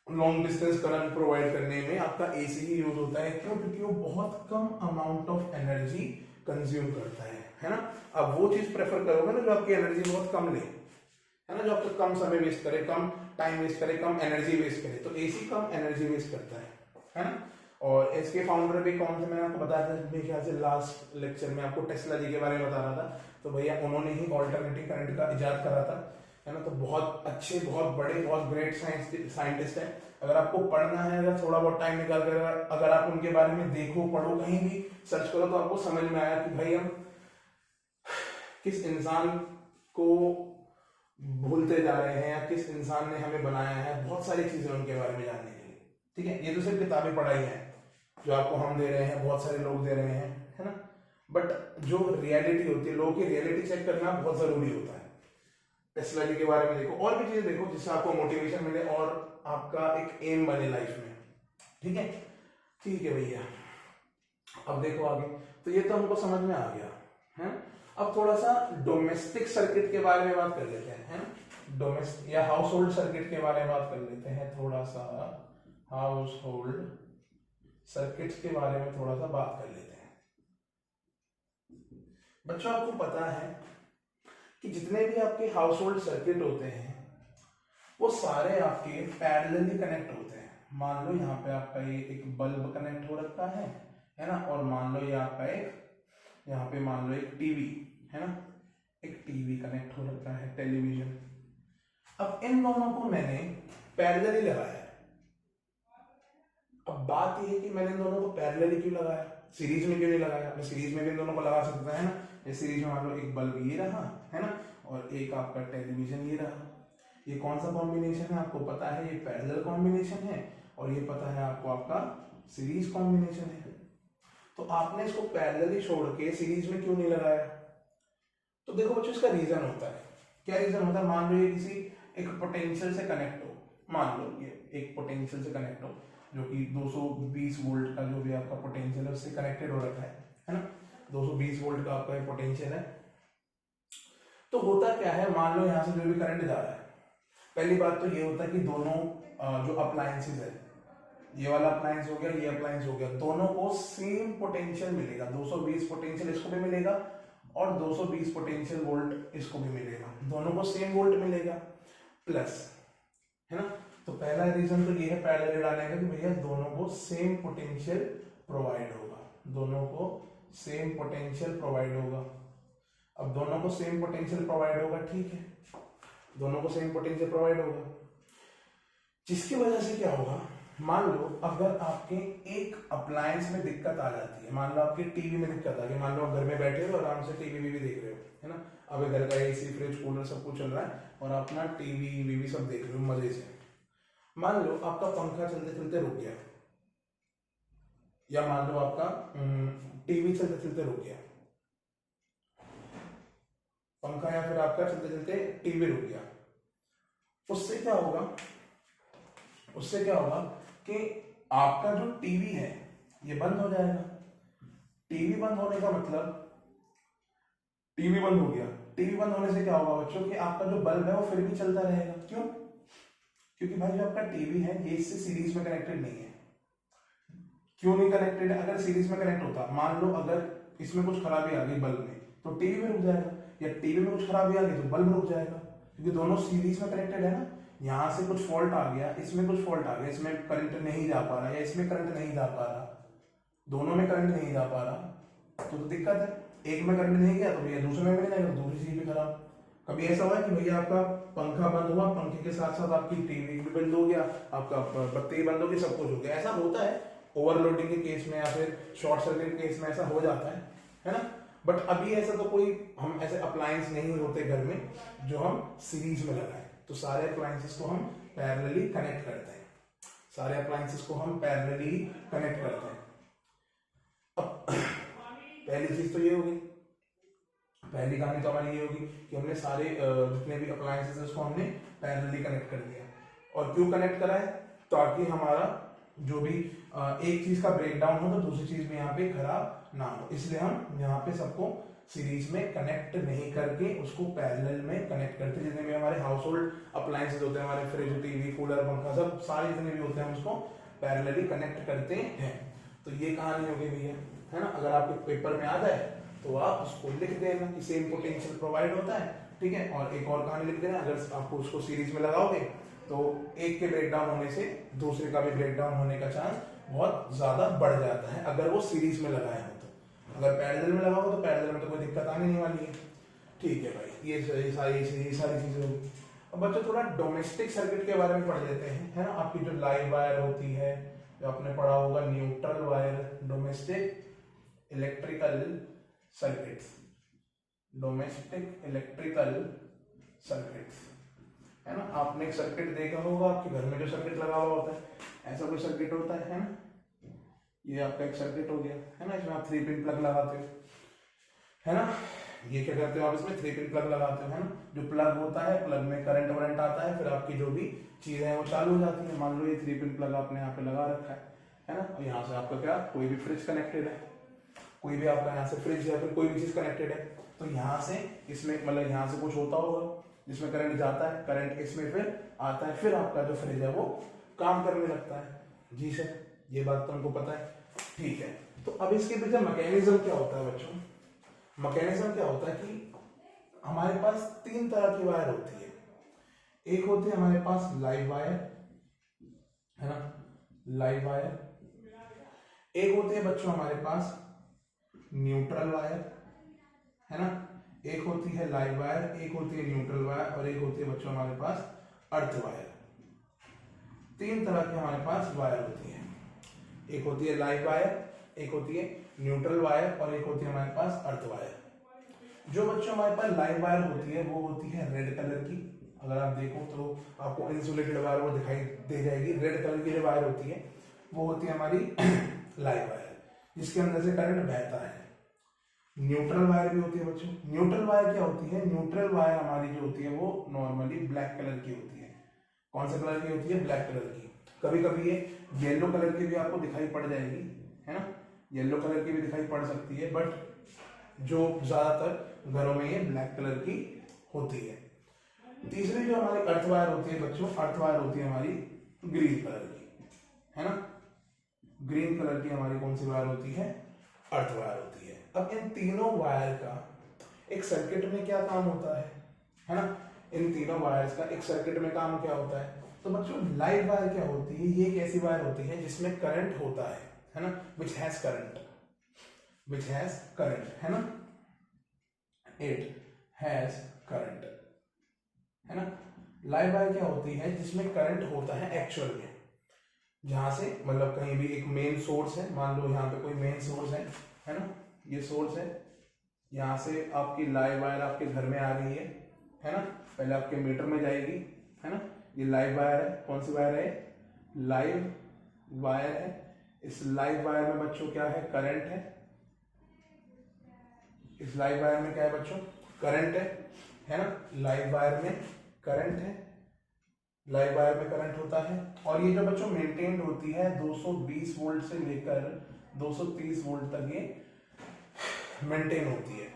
लॉन्ग डिस्टेंस करंट प्रोवाइड करने में आपका एसी ही यूज होता है। क्यों? क्योंकि वो बहुत कम अमाउंट ऑफ एनर्जी कंज्यूम करता है ना। अब वो चीज प्रेफर करोगे ना जो आपकी एनर्जी बहुत कम ले, है ना, जो आपको कम समय वेस्ट करे, कम टाइम वेस्ट करे, कम एनर्जी वेस्ट करे, तो एसी कम एनर्जी वेस्ट करता है ना। और इसके फाउंडर भी कौन से, मैंने आपको बताया था मेरे ख्याल से लास्ट लेक्चर में आपको टेस्ला जी के बारे में बता रहा था, तो भैया उन्होंने ही ऑल्टरनेटिंग करंट का इजाद करा था, है ना। तो बहुत अच्छे, बहुत बड़े, बहुत ग्रेट साइंटिस्ट है। अगर आपको पढ़ना है, अगर थोड़ा बहुत टाइम निकाल कर अगर आप उनके बारे में देखो, पढ़ो, कहीं भी सर्च करो, तो आपको समझ में आया कि भाई हम किस इंसान को भूलते जा रहे हैं या किस इंसान ने हमें बनाया है। बहुत सारी चीजें उनके बारे में जानने के लिए, ठीक है। ये तो सिर्फ किताबी पढ़ाई है जो आपको हम दे रहे हैं, बहुत सारे लोग दे रहे हैं, है ना। बट जो रियलिटी होती है, लोगों की रियलिटी चेक करना बहुत जरूरी होता है। टेस्ला जी के बारे में देखो, और भी चीजें देखो जिससे आपको मोटिवेशन मिले और आपका एक एम बने लाइफ में, ठीक है। ठीक है भैया, अब देखो आगे, तो ये तो हमको समझ में आ गया है। अब थोड़ा सा डोमेस्टिक सर्किट के बारे में बात कर लेते हैं, है ना। डोमेस्टिक या हाउस होल्ड सर्किट के बारे में बात कर लेते हैं थोड़ा सा, हाउस होल्ड सर्किट्स के बारे में थोड़ा सा बात कर लेते हैं। बच्चों आपको पता है कि जितने भी आपके हाउस होल्ड सर्किट होते हैं वो सारे आपके पैरेलली कनेक्ट होते हैं। मान लो यहाँ पे आपका ये एक बल्ब कनेक्ट हो रखा है ना, और मान लो ये आपका एक यहाँ पे मान लो एक टीवी है ना, एक टीवी कनेक्ट हो रखा है, टेलीविजन। अब इन दोनों को मैंने पैरेलली लगाया है। अब बात यह है कि मैंने इन दोनों को पैरेलली क्यों लगाया, सीरीज में क्यों नहीं लगाया। अपने सीरीज में भी इन दोनों को लगा सकते हैं ना। ये सीरीज में मान लो एक बल्ब ये रहा है ना, और एक आपका टेलीविजन ये रहा। ये कौन सा कॉम्बिनेशन है आपको पता है, ये पैरेलल कॉम्बिनेशन है, और ये पता है आपको आपका सीरीज कॉम्बिनेशन है। तो आपने इसको पैरेलली छोड़ के सीरीज में क्यों नहीं लगाया। तो देखो बच्चों इसका रीजन होता है। क्या रीजन होता है, मान लो ये किसी एक पोटेंशियल से कनेक्ट हो, मान लो ये एक पोटेंशियल से कनेक्ट हो जो कि 220 वोल्ट का जो भी आपका पोटेंशियल है उससे कनेक्टेड हो रखा है ना। 220 वोल्ट का आपका पोटेंशियल है। तो होता क्या है, मान लो यहाँ से जो भी करंट जा रहा है, पहली बात तो ये होता है कि दोनों जो अप्लायंसेस है, ये वाला अप्लायंस हो गया, ये अप्लायंस हो गया, दोनों को सेम पोटेंशियल मिलेगा। 220 पोटेंशियल इसको भी मिलेगा और 220 पोटेंशियल वोल्ट इसको भी मिलेगा, दोनों को सेम वोल्ट मिलेगा प्लस, है ना। तो पहला रीजन तो ये है पैरेलल डालने का कि भैया दोनों को सेम पोटेंशियल प्रोवाइड होगा, दोनों को सेम पोटेंशियल प्रोवाइड होगा। अब दोनों को सेम पोटेंशियल प्रोवाइड होगा, ठीक है, दोनों को सेम पोटेंशियल प्रोवाइड होगा, जिसकी वजह से क्या होगा, मान लो अगर आपके एक अप्लायंस में दिक्कत आ जाती है, मान लो आपके टीवी में दिक्कत आ गई, मान लो आप घर में बैठे हो आराम से टीवी भी देख रहे हो, है ना, अब घर का एसी फ्रिज कूलर सब कुछ चल रहा है और अपना टीवी वीवी सब देख रहे हो मजे से। मान लो आपका पंखा चलते चलते रुक गया, या मान लो आपका टीवी चलते चलते रुक गया, पंखा या फिर आपका चलते चलते टीवी रुक गया, उससे क्या होगा, उससे क्या होगा कि आपका जो टीवी है ये बंद हो जाएगा। टीवी बंद होने का मतलब टीवी बंद हो गया, टीवी बंद होने से क्या होगा बच्चों कि आपका जो बल्ब है वो फिर भी चलता रहेगा। क्यों, क्योंकि भाई जो आपका टीवी है ये इससे सीरीज में कनेक्टेड नहीं है। क्यों नहीं कनेक्टेड है, अगर सीरीज में कनेक्ट होता, मान लो अगर इसमें कुछ खराबी आ गई बल्ब में तो टीवी में रुक जाएगा, या टीवी में कुछ खराबी आ गई तो बल्ब रुक जाएगा, क्योंकि दोनों सीरीज में कनेक्टेड है ना। यहाँ से कुछ फॉल्ट आ गया, इसमें कुछ फॉल्ट आ गया, इसमें करंट नहीं जा पा रहा या इसमें करंट नहीं जा पा रहा, दोनों में करंट नहीं जा पा रहा तो दिक्कत है। एक में करंट नहीं गया तो भैया दूसरे में भी नहीं जाएगा, दूसरी चीज भी खराब। कभी ऐसा हुआ है कि भैया आपका पंखा बंद हुआ, पंखे के साथ साथ आपकी टीवी भी बंद हो गया, आपका बत्ती बंद हो गई, सब कुछ हो गया, ऐसा होता है ओवरलोडिंग के केस में या फिर शॉर्ट सर्किट के केस में ऐसा हो जाता है ना। बट अभी ऐसा तो कोई हम ऐसे अप्लायंस नहीं होते घर में जो हम सीरीज में लगाएं, तो सारे अप्लायंसेस को हम पैरेलली कनेक्ट करते हैं, सारे अप्लायंसेस को हम पैरेलली कनेक्ट करते हैं। अब पहली चीज तो ये होगी, पहली कहानी तो हमारी ये होगी कि हमने सारे जितने भी अप्लायंसेस है उसको हमने पैरेलली कनेक्ट कर दिया। और क्यों कनेक्ट करा है, ताकि हमारा जो भी एक चीज का ब्रेकडाउन हो तो दूसरी चीज में यहाँ पे खराब ना हो, इसलिए हम यहाँ पे सबको सीरीज में कनेक्ट नहीं करके उसको पैरेलल में कनेक्ट करते हैं। जितने भी हमारे हाउस होल्ड अप्लायंसेस होते हैं, हमारे फ्रिज टीवी कूलर पंखा सब सारे जितने भी होते हैं हम उसको पैरेलली कनेक्ट करते हैं। तो ये कहानी हो गई भैया, है ना। अगर आपके पेपर में आ जाए तो आप उसको लिख देना कि सेम पोटेंशियल प्रोवाइड होता है, ठीक है। और एक और कहानी लिख देना, अगर आपको उसको सीरीज में लगाओगे तो एक के ब्रेकडाउन होने से दूसरे का भी ब्रेकडाउन होने का चांस बहुत ज्यादा बढ़ जाता है अगर वो सीरीज में लगाया हो। तो अगर पैरेलल में लगाओगे तो पैरेलल में तो कोई दिक्कत आने नहीं वाली है, ठीक है भाई। ये सारी चीजें होगी। अब बच्चों थोड़ा डोमेस्टिक सर्किट के बारे में पढ़ लेते हैं, है ना। आपकी जो लाइव वायर होती है, जो आपने पढ़ा होगा neutral wire, domestic electrical circuits, domestic electrical circuits, है ना। आपने एक सर्किट देखा होगा, आपके घर में जो सर्किट लगा हुआ होता है, ऐसा कोई सर्किट होता है ना। ये आपका एक सर्किट हो गया, है ना। इसमें आप 3 पिन प्लग लगाते हो, है ना। ये क्या करते हो आप, इसमें 3 पिन प्लग लगाते हो, है ना। जो प्लग होता है, प्लग में करंट वरंट आता है, फिर आपकी जो भी चीजें हैं वो चालू हो जाती है। मान लो ये 3 पिन प्लग आपने यहाँ पे लगा रखा है ना। और यहाँ से आपका क्या, कोई भी फ्रिज कनेक्टेड है, कोई भी आपका यहाँ से फ्रिज या फिर कोई भी चीज कनेक्टेड है, तो यहाँ से इसमें मतलब यहाँ से कुछ होता होगा जिसमें करंट जाता है, करंट इसमें फिर आता है, फिर आपका जो फ्रिज है वो काम करने लगता है। जी सर, ये बात तो हमको पता है। ठीक है, तो अब इसके पीछे मैकेनिज्म क्या होता है बच्चों? मैकेनिज्म क्या होता है कि हमारे पास 3 तरह की वायर होती है। एक होती है हमारे पास लाइव वायर, है ना, लाइव वायर। एक होती है बच्चों हमारे पास न्यूट्रल वायर, है ना। एक होती है लाइव वायर, एक होती है न्यूट्रल वायर, और एक होती है बच्चों हमारे पास अर्थ वायर। 3 तरह की हमारे पास वायर होती है। एक होती है लाइव वायर, एक होती है न्यूट्रल वायर, और एक होती है हमारे पास अर्थ वायर। जो बच्चों हमारे पास लाइव वायर होती है वो होती है रेड कलर की। अगर आप देखो तो आपको इंसुलेटेड वायर वो दिखाई दे जाएगी। रेड कलर की जो वायर होती है वो होती है हमारी लाइव वायर, जिसके अंदर से करंट बहता है। न्यूट्रल वायर भी होती है बच्चों। न्यूट्रल वायर क्या होती है? न्यूट्रल वायर हमारी जो होती है वो नॉर्मली ब्लैक कलर की होती है। कौन से कलर की होती है? ब्लैक कलर की। कभी कभी ये येलो कलर की भी आपको दिखाई पड़ जाएगी, है ना, येलो कलर की भी दिखाई पड़ सकती है, बट जो ज्यादातर घरों में ये ब्लैक कलर की होती है। तीसरी जो हमारी अर्थ वायर होती है बच्चों, अर्थ वायर होती है हमारी ग्रीन कलर की, है ना। ग्रीन कलर की हमारी कौन सी वायर होती है? अर्थ वायर होती है। अब इन तीनों वायर का एक सर्किट में क्या काम होता है ना। इन तीनों वायर्स का एक सर्किट में काम क्या होता है? तो बच्चों लाइव वायर क्या होती है? ये एक ऐसी वायर होती है जिसमें करंट होता है ना, which has current, which has current, है ना, इट हैज करंट, है ना। लाइव वायर क्या होती है? जिसमें करंट होता है एक्चुअल में, जहां से मतलब कहीं भी एक मेन सोर्स है, मान लो यहाँ पे कोई मेन सोर्स है ना, ये सोर्स है, यहाँ से आपकी लाइव वायर आपके घर में आ रही है ना, पहले आपके मीटर में जाएगी, है ना। ये लाइव वायर है। कौन सी वायर है? लाइव वायर है। इस लाइव वायर में बच्चों क्या है? करंट है। इस लाइव वायर में क्या है बच्चों? करंट है ना। लाइव वायर में करंट है, लाइव वायर में करंट होता है। और ये जो बच्चों मेंटेन्ड होती है 220 वोल्ट से लेकर 230 वोल्ट तक ये मेंटेन होती है।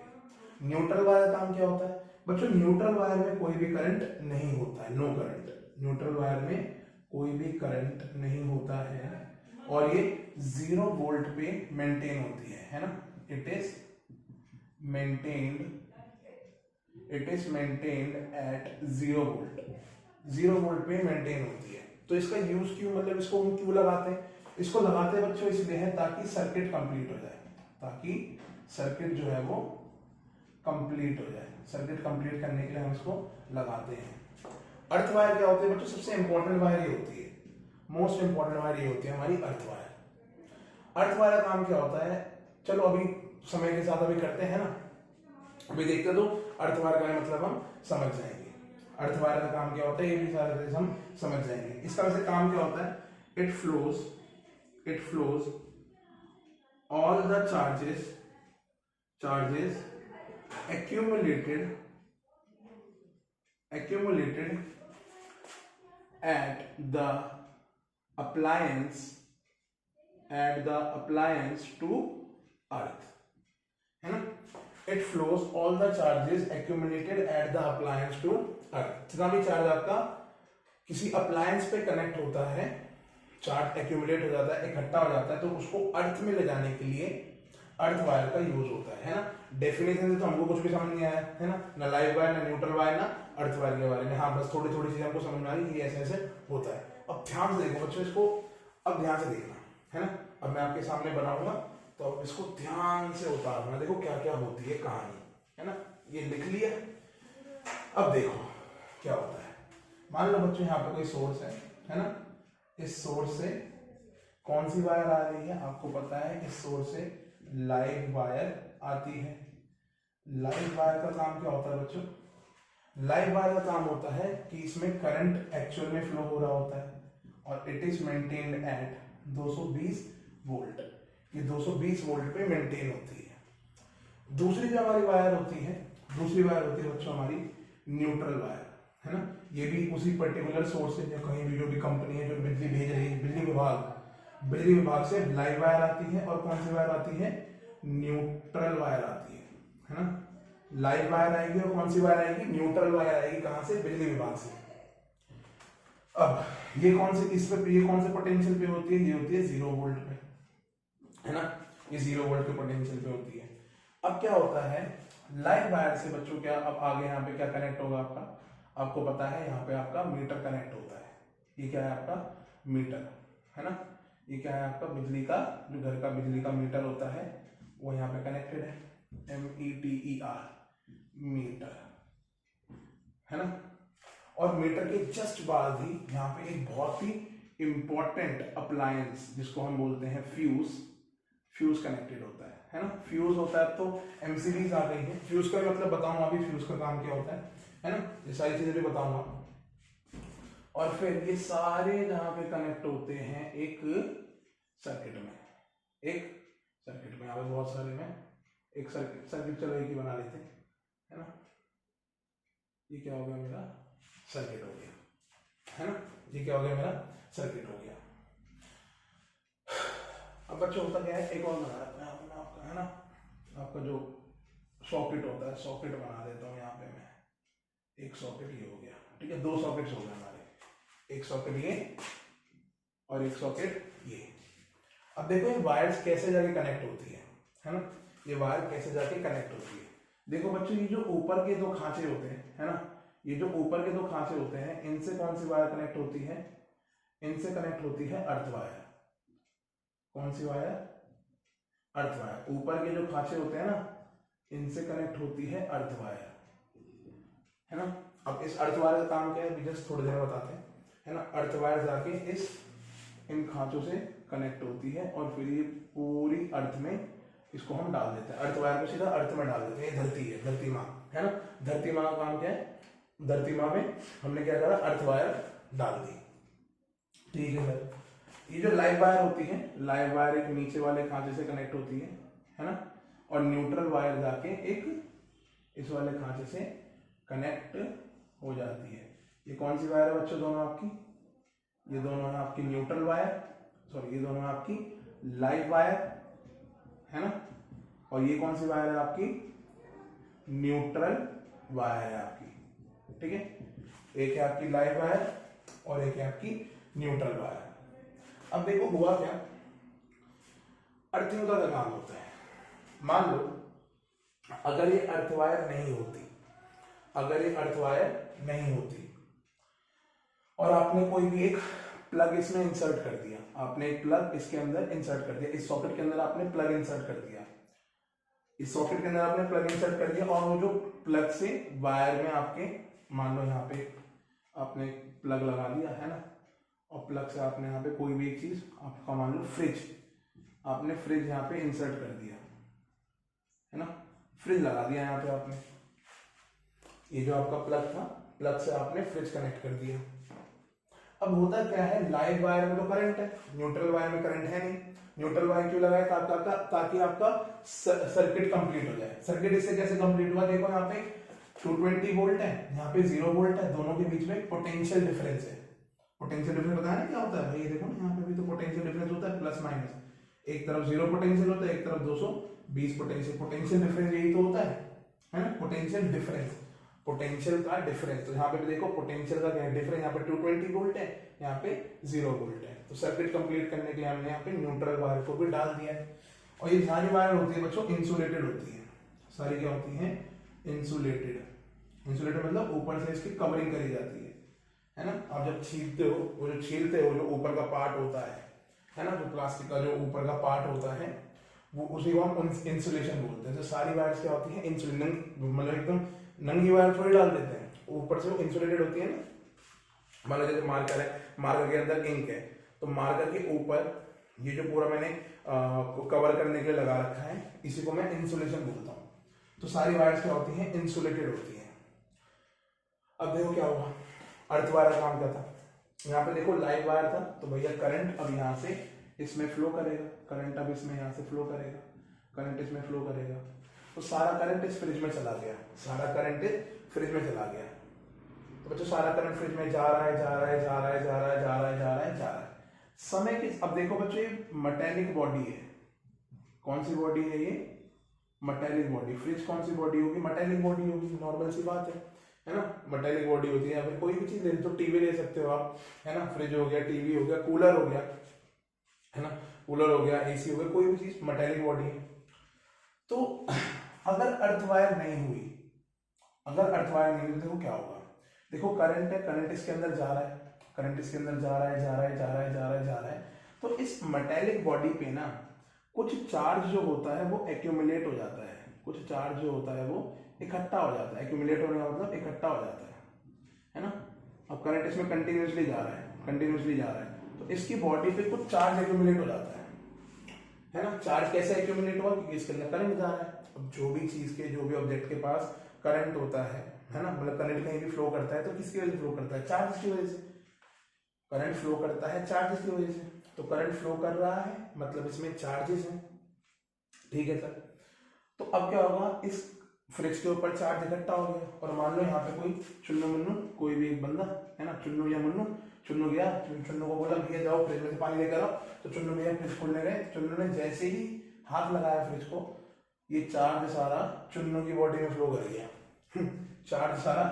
न्यूट्रल वायर का काम क्या होता है बच्चों? न्यूट्रल वायर में कोई भी करंट नहीं होता है, नो करंट। न्यूट्रल वायर में कोई भी करंट नहीं होता है और ये 0 वोल्ट पे मेंटेन होती है ना। It is maintained eight 0 volt, 0 volt पे मेंटेन होती है। तो इसका यूज क्यों, मतलब इसको हम क्यों लगाते हैं? इसको लगाते हैं बच्चों इसलिए है ताकि सर्किट कंप्लीट हो जाए, ताकि सर्किट जो है वो कंप्लीट हो जाए। सर्किट कंप्लीट करने के लिए हम इसको लगाते हैं। अर्थ वायर क्या होती है बच्चों? सबसे इंपॉर्टेंट वायर ये होती है, मोस्ट इंपॉर्टेंट वायर ये होती है हमारी अर्थ वायर। अर्थ वायर का काम क्या होता है? चलो अभी समय के साथ अभी करते हैं ना, अभी देखते तो अर्थ वायर का मतलब हम समझ जाएंगे। अर्थ वायर का काम क्या होता है ये भी सारे हम समझ जाएंगे। इसका वैसे काम क्या होता है? It flows all the charges accumulated at the appliance to earth, है ना। It flows all the charges accumulated at the appliance to earth। जितना भी चार्ज आपका किसी अप्लायंस पे कनेक्ट होता है, चार्ज एक्यूमुलेट हो जाता है, इकट्ठा हो जाता है, तो उसको अर्थ में ले जाने के लिए अर्थ वायर का यूज होता है ना। डेफिनेशन से तो हमको कुछ भी समझ नहीं आया है ना लाइव वायर, ना न्यूट्रल वायर, ना अर्थ वायर के बारे में। हाँ, बस थोड़ी थोड़ी चीजें हमको समझ में आ रही है, ऐसे ऐसे होता है। अब ध्यान से देखो बच्चों, इसको अब ध्यान से देखना है ना। अब मैं आपके सामने बनाऊंगा तो अब इसको ध्यान से उतारना, देखो क्या क्या होती है कहानी, है ना। ये लिख लिया, अब देखो क्या होता है। मान लो बच्चों यहाँ पे कोई सोर्स है ना। इस सोर्स से कौन सी वायर आ रही है? आपको पता है इस सोर्स से लाइव वायर आती है। लाइव वायर का काम क्या होता है बच्चों? लाइव वायर का काम होता है कि इसमें करंट एक्चुअल में फ्लो हो रहा होता है और it is maintained eight 220 volt. ये 220 वोल्ट पे मेंटेन होती है। दूसरी जो हमारी वायर होती है, बच्चों हमारी न्यूट्रल वायर, है ना। ये भी उसी पर्टिकुलर सोर्स से, कहीं भी जो भी कंपनी है जो बिजली भेज रही है, बिजली विभाग से लाइव वायर आती है। और कौन सी वायर आती है? न्यूट्रल वायर आती है ना। लाइव वायर आएगी और कौन सी वायर आएगी? न्यूट्रल वायर आएगी। कहां से? बिजली विभाग से। अब ये कौन से इस पे, ये कौन से पोटेंशियल पे होती है, ये होती है 0 वोल्ट पे, है ना, ये 0 वोल्ट के पोटेंशियल पे होती है। अब क्या होता है लाइव वायर से बच्चों, क्या अब आगे यहाँ पे क्या कनेक्ट होगा आपका, आपको पता है यहाँ पे आपका मीटर कनेक्ट होता है। ये क्या है आपका मीटर, है ना, ये क्या है आपका बिजली का, जो घर का बिजली का मीटर होता है वो यहाँ पे कनेक्टेड है, METER मीटर, है ना। और मीटर के जस्ट बाद ही यहाँ पे एक बहुत ही इंपॉर्टेंट अप्लायंस जिसको हम बोलते हैं फ्यूज कनेक्टेड होता है ना। फ्यूज होता है, तो एमसीबीज आ गई है। फ्यूज का मतलब बताऊंगा अभी, फ्यूज का काम क्या होता है ना, ये सारी चीजें भी बताऊंगा। और फिर ये सारे जहां पे कनेक्ट होते हैं एक सर्किट में, यहाँ पे बहुत सारे में एक सर्किट चलो एक ही बना लेते हैं, है ना। ये क्या हो गया मेरा सर्किट हो गया, है ना, ये क्या हो गया मेरा सर्किट हो गया। अब बच्चों होता क्या है, एक और बना रखा है आपका, है ना, आपका जो सॉकेट होता है, सॉकेट बना देता हूँ यहाँ पे मैं, एक सॉकेट ये हो गया, ठीक है, 2 सॉकेट्स हो गए हमारे, एक सॉकेट ये और एक सॉकेट ये। अब देखो ये वायर्स कैसे जाके कनेक्ट होती है ना, ये वायर कैसे जाके कनेक्ट होती है। देखो बच्चों ये जो ऊपर के 2 खांचे होते हैं, है ना, ये जो ऊपर के 2 खांचे होते हैं, इनसे कौन सी वायर कनेक्ट होती है, इनसे कनेक्ट होती है अर्थ वायर। कौन सी वायर, अर्थ वायर। ऊपर के जो खांचे होते हैं ना, इनसे कनेक्ट होती है अर्थ वायर, है ना। अब इस अर्थ वायर का काम क्या है, जस्ट थोड़ी देर बताते हैं, है ना। अर्थ वायर जाके इन खांचों से कनेक्ट होती है और फिर ये पूरी अर्थ में इसको हम डाल देते हैं, अर्थ वायर को सीधा अर्थ में डाल देते हैं। ये धरती है, धरती माँ, है ना, धरती माँ का काम क्या है, धरती माँ में हमने क्या करा, अर्थ वायर डाल दी, ठीक है सर। ये जो लाइव वायर होती है, लाइव वायर एक नीचे वाले खांचे से कनेक्ट होती है ना, और न्यूट्रल वायर जाके एक इस वाले खांचे से कनेक्ट हो जाती है। ये कौन सी वायर है बच्चों, दोनों आपकी, ये दोनों है आपकी न्यूट्रल वायर, सॉरी ये दोनों है आपकी लाइव वायर, है ना, और ये कौन सी वायर है आपकी, न्यूट्रल वायर है आपकी, ठीक है। एक है आपकी लाइव वायर और एक है आपकी न्यूट्रल वायर। अब देखो हुआ क्या, अर्थिंग का काम होता है। मान लो अगर ये अर्थ वायर नहीं होती, अगर ये अर्थ वायर नहीं होती और आपने कोई भी एक प्लग इसमें इंसर्ट कर दिया, आपने एक प्लग इसके अंदर इंसर्ट कर दिया, इस सॉकेट के अंदर आपने प्लग इंसर्ट कर दिया, इस सॉकेट के अंदर आपने प्लग इंसर्ट कर दिया, और वो जो प्लग से वायर में आपके, मान लो यहाँ पे आपने प्लग लगा दिया, है ना, और प्लग से आपने यहाँ पे कोई भी एक चीज, आपका मान लो फ्रिज, आपने फ्रिज यहाँ पे इंसर्ट कर दिया, है ना, फ्रिज लगा दिया यहाँ पे आपने, ये जो आपका प्लग था, प्लग से आपने फ्रिज कनेक्ट कर दिया। अब होता क्या है, लाइव वायर में तो करंट है, न्यूट्रल वायर में करंट है नहीं। न्यूट्रल वायर क्यों लगाया, ताकि आपका सर्किट कंप्लीट हो जाए। सर्किट इससे कैसे कंप्लीट हुआ, देखो यहाँ पे 220 वोल्ट है, यहाँ पे 0 वोल्ट है, दोनों के बीच में पोटेंशियल डिफरेंस है। पोटेंशियल डिफरेंस बताया ना क्या होता है भाई, देखो यहाँ पे भी तो पोटेंशियल डिफरेंस होता है, प्लस माइनस, एक तरफ 0 पोटेंशियल होता है, एक तरफ 220 पोटेंशियल। पोटेंशियल डिफरेंस यही तो होता है ना, पोटेंशियल डिफरेंस, पोटेंशियल का डिफरेंस। तो यहाँ पे भी देखो पोटेंशियल का क्या है डिफरेंस, यहाँ पे 220 वोल्ट है, यहाँ पे 0 वोल्ट है। तो सर्किट कंप्लीट करने के लिए हमने यहाँ पे न्यूट्रल वायर को भी डाल दिया है। और ये सारी वायर होती है बच्चों इंसुलेटेड होती है, सारी क्या होती है, इंसुलेटेड। इंसुलेटेड मतलब ऊपर से इसकी कवरिंग करी जाती है ना। आप जब छीलते हो, वो जो छीलते हो, जो ऊपर का पार्ट होता है ना, जो प्लास्टिक का जो ऊपर का पार्ट होता है, वो उसी को हम इंसुलेशन बोलते हैं। तो सारी वायर्स क्या होती है इंसुलेशन, मतलब एकदम नंगी वायर थोड़ी डाल देते हैं, ऊपर से वो इंसुलेटेड होती है ना। मान लो जैसे मार्कर है, मार्कर के अंदर इंक है, तो मार्कर के ऊपर ये जो पूरा मैंने कवर करने के लिए लगा रखा है, इसी को मैं इंसुलेशन बोलता हूँ। तो सारी वायर्स क्या होती हैं, इंसुलेटेड होती हैं। अब देखो क्या हुआ, अर्थ वायर का काम क्या था, यहाँ पे देखो लाइव वायर था, तो भैया करंट अब यहाँ से इसमें फ्लो करेगा, करंट अब इसमें यहाँ से फ्लो करेगा, करंट इसमें फ्लो करेगा, तो सारा करंट इस फ्रिज में चला गया, सारा करंट फ्रिज में चला गया। तो बच्चों सारा करंट फ्रिज में जा रहा है, जा रहा है, जा रहा है, जा रहा है, जा रहा है, जा रहा है, जा रहा है समय के। अब देखो बच्चों ये मेटेलिक बॉडी है, कौन सी बॉडी है ये, मेटेलिक बॉडी। फ्रिज कौन सी बॉडी होगी, मेटेलिक बॉडी होगी, नॉर्मल सी बात है। है ना, मेटेलिक बॉडी होती है, या फिर कोई भी चीज ले तो टीवी ले सकते हो आप, है ना, फ्रिज हो गया, टीवी हो गया, कूलर हो गया, है ना, कूलर हो गया, एसी हो गया, कोई भी चीज मेटेलिक बॉडी है। तो अगर अर्थ वायर नहीं हुई, अगर अर्थ वायर नहीं हुई तो क्या होगा? देखो करंट है, करंट इसके अंदर जा रहा है, करंट इसके अंदर जा रहा है, जा रहा है, जा रहा है, जा रहा है, जा रहा है। तो इस मेटेलिक बॉडी पे ना कुछ चार्ज जो होता है वो एक्यूमुलेट हो जाता है, कुछ चार्ज जो होता है वो इकट्ठा हो जाता है। एक्यूमुलेट होने का मतलब इकट्ठा हो जाता है ना। अब करंट इसमें कंटिन्यूसली जा रहा है, कंटिन्यूसली जा रहा है, तो इसकी बॉडी पे कुछ चार्ज एक्यूमुलेट हो जाता है ना। चार्ज कैसे एक्यूमुलेट हुआ? क्योंकि इसके अंदर करंट जा रहा है। अब जो भी चीज के, जो भी ऑब्जेक्ट के पास करंट होता है ना, मतलब करंट कहीं भी फ्लो करता है तो किसकी वजह से फ्लो करता है? चार्ज की वजह से। करंट फ्लो करता है चार्जेस की वजह से, तो करंट फ्लो कर रहा है मतलब इसमें चार्जेस हैं, ठीक है सर। तो अब क्या होगा, इस फ्रिज के ऊपर चार्ज इकट्ठा हो गया, और मान लो यहाँ पे कोई चुन्नू मुन्नू, कोई भी एक बंदा है ना, चुन्नू या मुन्नू, चुन्नू गया, चुन्नू को बोला भैया जाओ फ्रिज में से पानी लेकर आओ, तो चुन्नू भैया फ्रिज खोलने गए, चुन्नू ने जैसे ही हाथ लगाया फ्रिज को, ये चार्ज सारा चुन्नू की बॉडी में फ्लो कर गया चार्ज सारा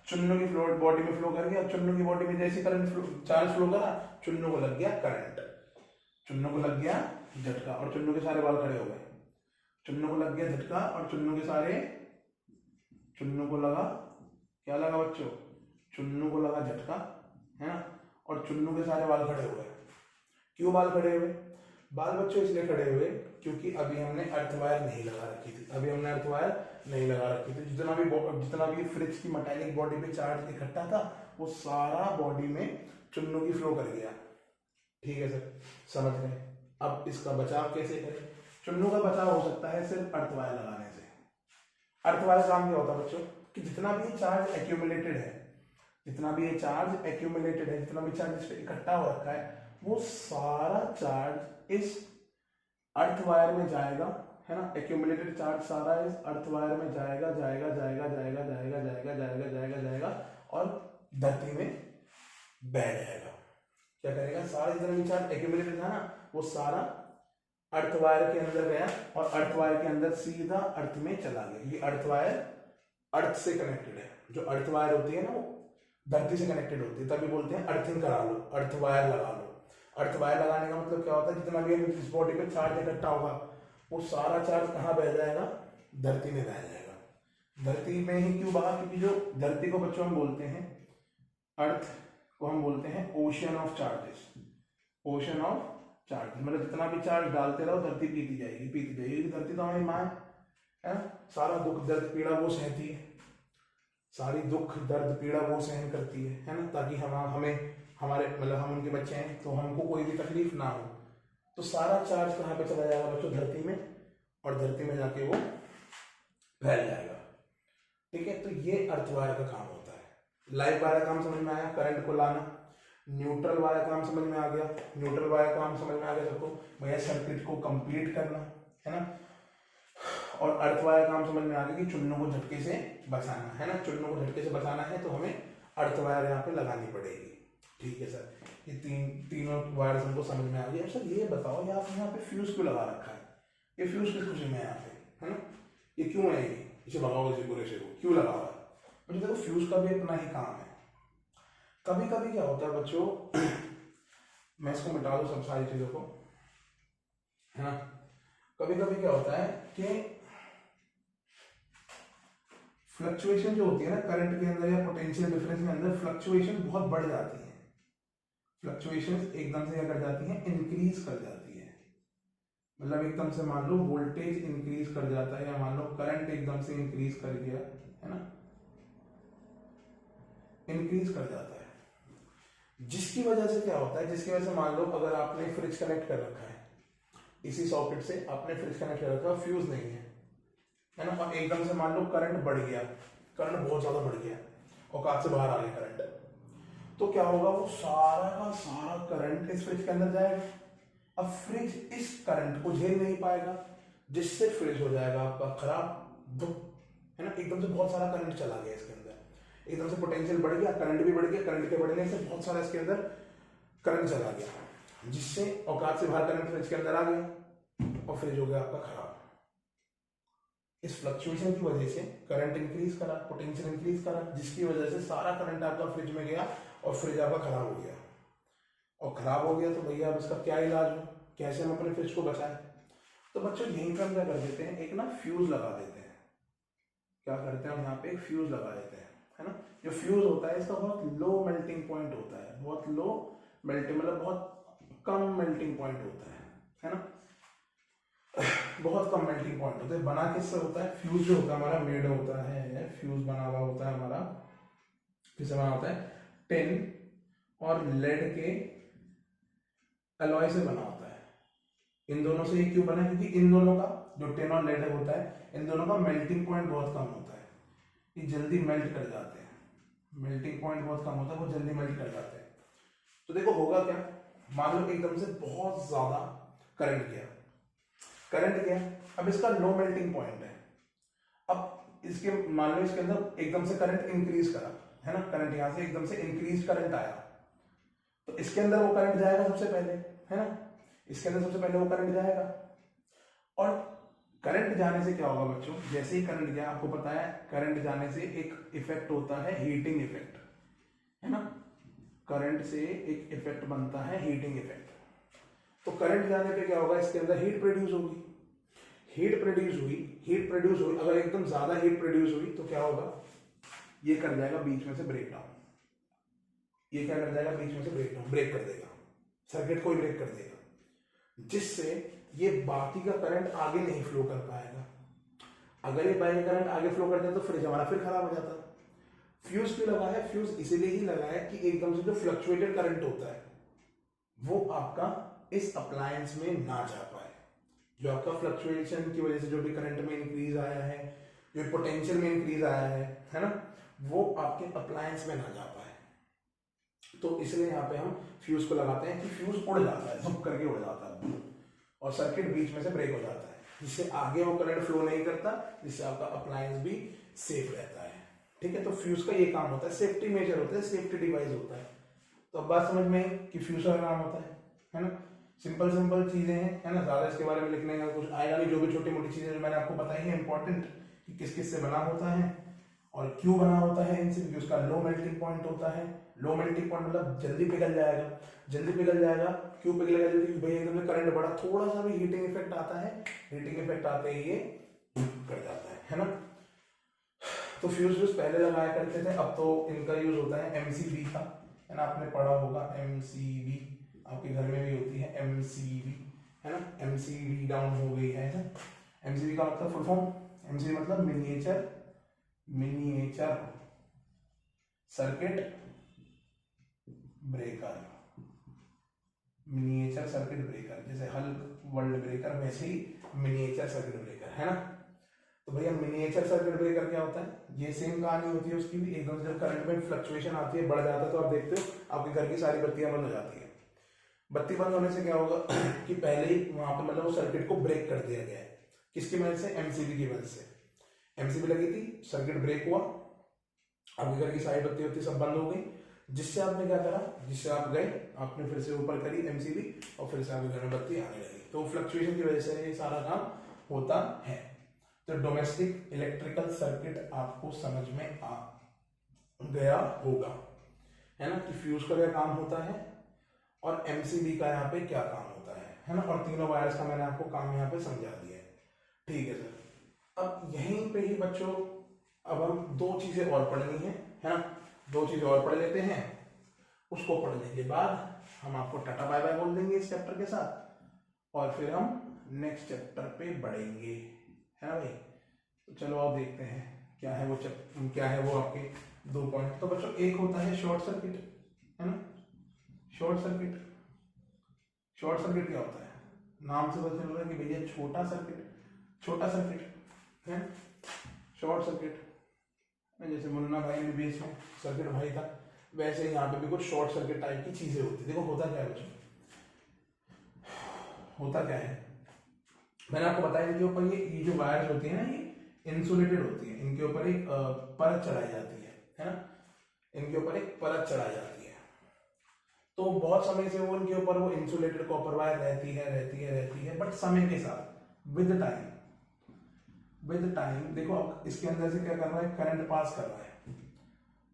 चुन्नू की बॉडी में फ्लो कर गया। चुन्नू की बॉडी में जैसे करंट चार्ज फ्लो करा, चुन्नू को लग गया करंट, चुन्नू को लग गया झटका, और चुन्नू के सारे बाल खड़े हो गए। चुन्नू को लग गया झटका और चुन्नू के सारे, चुन्नू को लगा, क्या लगा बच्चों? चुन्नू को लगा झटका, है ना, और चुन्नू के सारे बाल खड़े हुए। क्यों बाल खड़े हुए? बाल बच्चों इसलिए खड़े हुए क्योंकि अभी हमने अर्थ वायर नहीं लगा रखी थी, अभी हमने अर्थ वायर नहीं लगा रखी थी। जितना भी फ्रिज की मेटालिक बॉडी पे चार्ज इकट्ठा था वो सारा बॉडी में चुन्नू की फ्लो कर गया, ठीक है सर, समझ गए। अब इसका बचाव कैसे करें? चुन्नू का बचाव हो सकता है सिर्फ अर्थ वायर लगाने से। अर्थ वायर काम क्या होता है बच्चों कि जितना भी चार्ज एक्यूमुलेटेड है, जितना भी ये चार्ज एक्यूमुलेटेड है, जितना भी चार्ज इस पे इकट्ठा हो रखा है, वो सारा चार्ज इस अर्थ वायर में जाएगा, है ना। एक्यूमुलेटेड चार्ज सारा इस अर्थ वायर में जाएगा, जाएगा, जाएगा, जाएगा, जाएगा, जाएगा, जाएगा, जाएगा, जाएगा, और धरती में बह जाएगा। क्या करेगा? सारा जितना भी चार्ज एक्यूमुलेटेड था ना, वो सारा अर्थ वायर के अंदर गया, और अर्थ वायर के अंदर सीधा अर्थ में चला गया। ये अर्थ वायर अर्थ से कनेक्टेड है। जो अर्थ वायर होती है ना, वो धरती से कनेक्टेड होती है, तभी बोलते हैं अर्थिंग करा लो, अर्थ वायर लगा लो। अर्थ वायर लगाने का मतलब क्या होता है? जितना भी इस बॉडी पे चार्ज इकट्ठा होगा, वो सारा चार्ज कहाँ बह जाएगा? धरती में बह जाएगा। धरती में ही क्यों बहा? क्योंकि जो धरती को बच्चों हम बोलते हैं, अर्थ को हम बोलते हैं ocean of charges, ocean of charge, मतलब जितना भी चार्ज डालते रहो धरती पीती जाएगी, पीती जाएगी। धरती तो हमारी माँ है ना, सारा दुख दर्द पीड़ा वो सहती है, सारी दुख दर्द पीड़ा वो सहन करती है ना, ताकि हमें हमारे मतलब हम उनके बच्चे हैं तो हमको कोई भी तकलीफ ना हो। तो सारा चार्ज कहाँ पे चला जाएगा बच्चों? धरती में, और धरती में जाके वो फैल जाएगा, ठीक है। तो ये अर्थ वायर का काम होता है। लाइव वायर का काम समझ में आया, करंट को लाना। न्यूट्रल वायर काम समझ में आ गया, न्यूट्रल वायर काम समझ में आ गया सबको, भैया सर्किट को कंप्लीट करना, है ना। और अर्थ वायर काम समझ में आ गया कि चुन्नू को झटके से बचाना, है ना, चुन्नू को झटके से बचाना है तो हमें अर्थ वायर यहाँ पे लगानी पड़ेगी, ठीक है सर। ये तीनों वायर हमको समझ में आ गया। सर ये बताओ, ये आपने यहाँ पे फ्यूज क्यों लगा रखा है? ये फ्यूज किस खुशी में है यहाँ पे, है ना, ये क्यों है? इसे भगाओ इसे पूरे से, क्यों लगा हुआ है? मुझे देखो फ्यूज का भी अपना ही काम है। कभी कभी क्या होता है बच्चों मैं इसको मिटा दूं सब सारी चीजों को, है ना। कभी कभी क्या होता है कि फ्लक्चुएशन जो होती है ना करंट के अंदर या पोटेंशियल डिफरेंस के अंदर, फ्लक्चुएशन बहुत बढ़ जाती है। फ्लक्चुएशन एकदम से क्या कर जाती है? इंक्रीज कर जाती है। मतलब एकदम से मान लो वोल्टेज इंक्रीज कर जाता है, या मान लो करंट एकदम से इंक्रीज कर गया, है ना, इंक्रीज कर जाता है। जिसकी वजह से क्या होता है? जिसकी वजह से मान लो अगर आपने फ्रिज कनेक्ट कर रखा है, इसी सॉकेट से आपने फ्रिज कनेक्ट कर रखा है, फ्यूज नहीं है ना, और एकदम से मान लो करंट बढ़ गया, करंट बहुत ज्यादा बढ़ गया, औकात से बाहर आ गया करंट, तो क्या होगा? वो सारा का सारा करंट इस फ्रिज के अंदर जाएगा। अब फ्रिज इस करंट को झेल नहीं पाएगा, जिससे फ्रिज हो जाएगा आपका खराब, है ना। एकदम से बहुत सारा करंट चला गया इसके अंदर, एकदम से पोटेंशियल बढ़ गया, करंट भी बढ़ गया, करंट के बढ़ने से बहुत सारा इसके अंदर करंट चला गया, जिससे औकात से बाहर करंट फ्रिज के अंदर आ गया, और फ्रिज हो गया आपका खराब। इस फ्लक्चुएशन की वजह से करंट इंक्रीज करा, पोटेंशियल इंक्रीज करा, जिसकी वजह से सारा करंट आपका फ्रिज में गया और फ्रिज आपका खराब हो गया। और खराब हो गया तो भैया अब इसका क्या इलाज हो, कैसे हम अपने फ्रिज को बचाएं? तो बच्चों यहीं पर हम क्या कर देते हैं, एक ना फ्यूज लगा देते हैं। क्या करते हैं हम यहाँ पे एक फ्यूज लगा देते हैं, है ना। जो फ्यूज होता है इसका बहुत लो मेल्टिंग पॉइंट होता है, बहुत लो मेल्टिंग मतलब बहुत कम मेल्टिंग पॉइंट होता है ना, बहुत कम मेल्टिंग पॉइंट होता है। बना किससे होता है? फ्यूज जो होता है हमारा मेड होता है, फ्यूज बना हुआ होता है हमारा, किससे बना होता है? टिन और लेड के अलॉय से बना होता है। इन दोनों से ये क्यों बना? क्योंकि इन दोनों का जो टिन और लेड होता है, इन दोनों का मेल्टिंग पॉइंट बहुत कम होता है, ये जल्दी मेल्ट कर जाते हैं। मेल्टिंग पॉइंट बहुत कम होता है, वो जल्दी मेल्ट कर जाते हैं। तो देखो होगा क्या, मान लो एकदम से बहुत ज्यादा करंट गया, अब इसका लो मेल्टिंग पॉइंट है। अब इसके मान लो इसके अंदर एकदम से करंट इंक्रीज करा, है ना, करंट यहां से एकदम से इंक्रीज करंट आया, तो इसके अंदर वो करंट जाएगा सबसे पहले, है ना, इसके अंदर सबसे पहले वो करंट जाएगा। और करंट जाने से क्या होगा बच्चों, जैसे ही करंट गया, आपको पता है करंट जाने से एक इफेक्ट होता है हीटिंग इफेक्ट, है ना, करंट से एक इफेक्ट बनता है हीटिंग इफेक्ट। तो करंट जाने पे क्या होगा, इसके अंदर हीट प्रोड्यूस होगी, हीट प्रोड्यूस हुई, अगर एकदम ज्यादा हीट प्रोड्यूस हुई तो क्या होगा, ये कर जाएगा बीच में से ब्रेक डाउन, ये क्या कर जाएगा, बीच में से ब्रेक डाउन, ब्रेक कर देगा, सर्किट को ब्रेक कर देगा, जिससे ये बाकी का करंट आगे नहीं फ्लो कर पाएगा। अगर ये बाकी करंट आगे फ्लो कर जाए तो फ्रिज हमारा फिर खराब हो जाता है। फ्यूज क्यों लगा है? फ्यूज इसीलिए ही लगा है कि एकदम से जो फ्लक्चुएटेड करंट होता है वो आपका इस अप्लायंस में ना जा पाए। जो आपका फ्लक्चुएशन की वजह से जो भी करंट में इंक्रीज आया है, जो पोटेंशियल में इंक्रीज आया है ना, वो आपके अप्लायंस में ना जा पाए। तो इसलिए यहाँ पे हम फ्यूज को लगाते हैं कि फ्यूज उड़ जाता है, झुक करके उड़ जाता है और सर्किट बीच में से ब्रेक हो जाता है, जिससे आगे वो करंट फ्लो नहीं करता, जिससे आपका अप्लायंस भी सेफ रहता है। ठीक है, तो फ्यूज का ये काम होता है, सेफ्टी मेजर होता है, सेफ्टी डिवाइस होता है। तो अब बात समझ में आई कि फ्यूज का काम होता है ना। सिंपल चीजें हैं, है ना, ज्यादा इसके बारे में लिखने का कुछ आएगा नहीं। जो भी छोटी मोटी चीजें जो मैंने आपको बताई है इंपॉर्टेंट, कि किस किस से बना होता है और क्यों बना होता है इनसे, क्योंकि उसका लो मेल्टिंग पॉइंट होता है। लो मेल्टिंग पॉइंट मतलब जल्दी पिघल जाएगा, जल्दी पिघल जाएगा। क्यों पिघलेगा जल्दी? क्योंकि भाई एकदम से करंट बढ़ा, थोड़ा सा भी हीटिंग इफेक्ट आता है, हीटिंग इफेक्ट आते ही ये कर जाता है ना। तो फ्यूज पहले लगाया करते थे, अब तो इनका यूज होता है एमसीबी का, है ना, आपने पढ़ा होगा एमसीबी, आपके घर में भी होती है एमसीबी, है ना, एमसीबी डाउन हो गई है ना। एमसीबी का मतलब फुल फॉर्म, एमसीबी मतलब miniature circuit breaker, miniature circuit breaker, जैसे हल्क वर्ल्ड ब्रेकर वैसे ही मिनिएचर सर्किट ब्रेकर, है ना। तो भैया मिनिएचर सर्किट ब्रेकर क्या होता है? ये सेम कहानी होती है उसकी भी, एकदम जब करंट में फ्लक्चुएशन आती है, बढ़ जाता है, तो आप देखते हो आपके घर की सारी बत्तियां बंद हो जाती है। बत्ती बंद होने से क्या होगा कि पहले ही वहां पे मतलब वो सर्किट को ब्रेक कर दिया गया है। किसकी वजह से? एमसीबी की वजह से। एमसीबी लगी थी, सर्किट ब्रेक हुआ, आपके घर की सारी बत्ती सब बंद हो गई, जिससे आपने क्या करा, जिससे आप गए, आपने फिर से ऊपर करी एमसीबी और फिर से आपके घर में बत्ती आने लगी। तो फ्लक्चुएशन की वजह से ये सारा काम होता है। तो डोमेस्टिक इलेक्ट्रिकल सर्किट आपको समझ में आ गया होगा, है ना, कि फ्यूज का क्या काम होता है और एमसीबी का यहाँ पे क्या काम होता है ना, और तीनों वायर्स का मैंने आपको काम यहाँ पे समझा दिया है। ठीक है सर, अब यहीं पे ही बच्चों अब हम दो चीजें और पढ़नी है ना, दो चीजें और पढ़ लेते हैं। उसको पढ़ने के बाद हम आपको टाटा बाय बाय बोल देंगे इस चैप्टर के साथ, और फिर हम नेक्स्ट चैप्टर पे बढ़ेंगे, है ना भाई। तो चलो आप देखते हैं क्या है वो क्या है वो आपके दो पॉइंट। तो बच्चों एक होता है शॉर्ट सर्किट, है ना, शॉर्ट सर्किट। शॉर्ट सर्किट क्या होता है? नाम से पता चल रहा है कि भैया छोटा सर्किट है, शॉर्ट सर्किट। जैसे मुन्ना भाई में बीच में सर्किट भाई था, वैसे यहाँ पे भी कुछ शॉर्ट सर्किट टाइप की चीजें होती है। देखो होता क्या है बच्चों, होता क्या है, मैंने आपको बताया इनके ऊपर ये जो वायर्स होती है ना, ये इंसुलेटेड होती है, इनके ऊपर एक परत चढ़ाई जाती है ना, इनके ऊपर एक परत चढ़ाई जाती है। तो बहुत समय से वो इनके ऊपर वो इंसुलेटेड कॉपर वायर रहती है, बट समय के साथ विद विद टाइम, देखो अब इसके अंदर से क्या कर रहा है, करंट पास कर रहा है,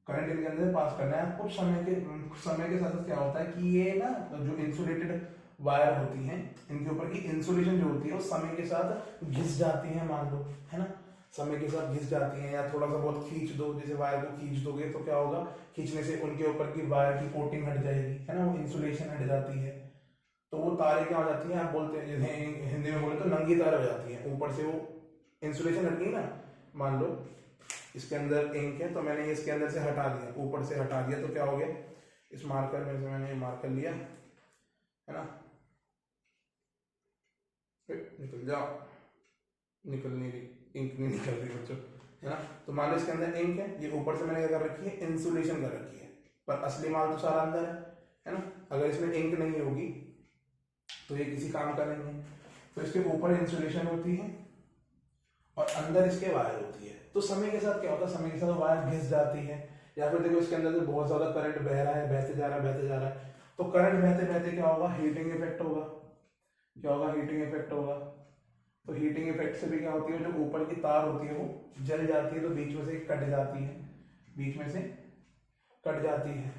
करंट इनके अंदर पास करना है। कुछ समय के साथ क्या होता है कि ये ना जो इंसुलेटेड वायर होती हैं इनके ऊपर की इंसुलेशन जो होती है वो समय के साथ घिस जाती है, मान लो, है ना, समय के साथ घिस जाती हैं, या थोड़ा सा बहुत खींच दो, जैसे वायर को खींच दोगे तो क्या होगा, खींचने से उनके ऊपर की वायर की कोटिंग हट जाएगी, है ना, वो इंसुलेशन हट जाती है, तो वो तारें क्या हो जाती हैं, आप बोलते हैं हिंदी में बोले तो नंगी तार हो जाती हैं, ऊपर से वो इंसुलेशन हट गई ना। मान लो इसके अंदर इंक है तो मैंने इसके अंदर से हटा दिया, ऊपर से हटा दिया, तो क्या हो गया, इस मार्कर में से मैंने मार्कर लिया, है ना, निकल जाओ, निकल नहीं रही, इंक नहीं निकल रही बच्चों, है ना। तो मान लो इसके अंदर इंक है, ये ऊपर से मैंने क्या कर रखी है, इंसुलेशन कर रखी है, पर असली माल तो सारा अंदर है ना। अगर इसमें इंक नहीं होगी तो ये किसी काम का नहीं है। तो इसके ऊपर इंसुलेशन होती है और अंदर इसके वायर होती है। तो समय के साथ क्या होता है, समय के साथ वायर घिस जाती है, या फिर देखो इसके अंदर से बहुत ज्यादा करंट बह रहा है, बहते जा रहा है, बहते जा रहा है, तो करंट बहते बहते क्या होगा, हीटिंग इफेक्ट होगा, क्या होगा, हीटिंग इफेक्ट होगा। तो हीटिंग इफेक्ट से भी क्या होती है, जो ऊपर की तार होती है वो जल जाती है, तो बीच में से कट जाती है, बीच में से कट जाती है।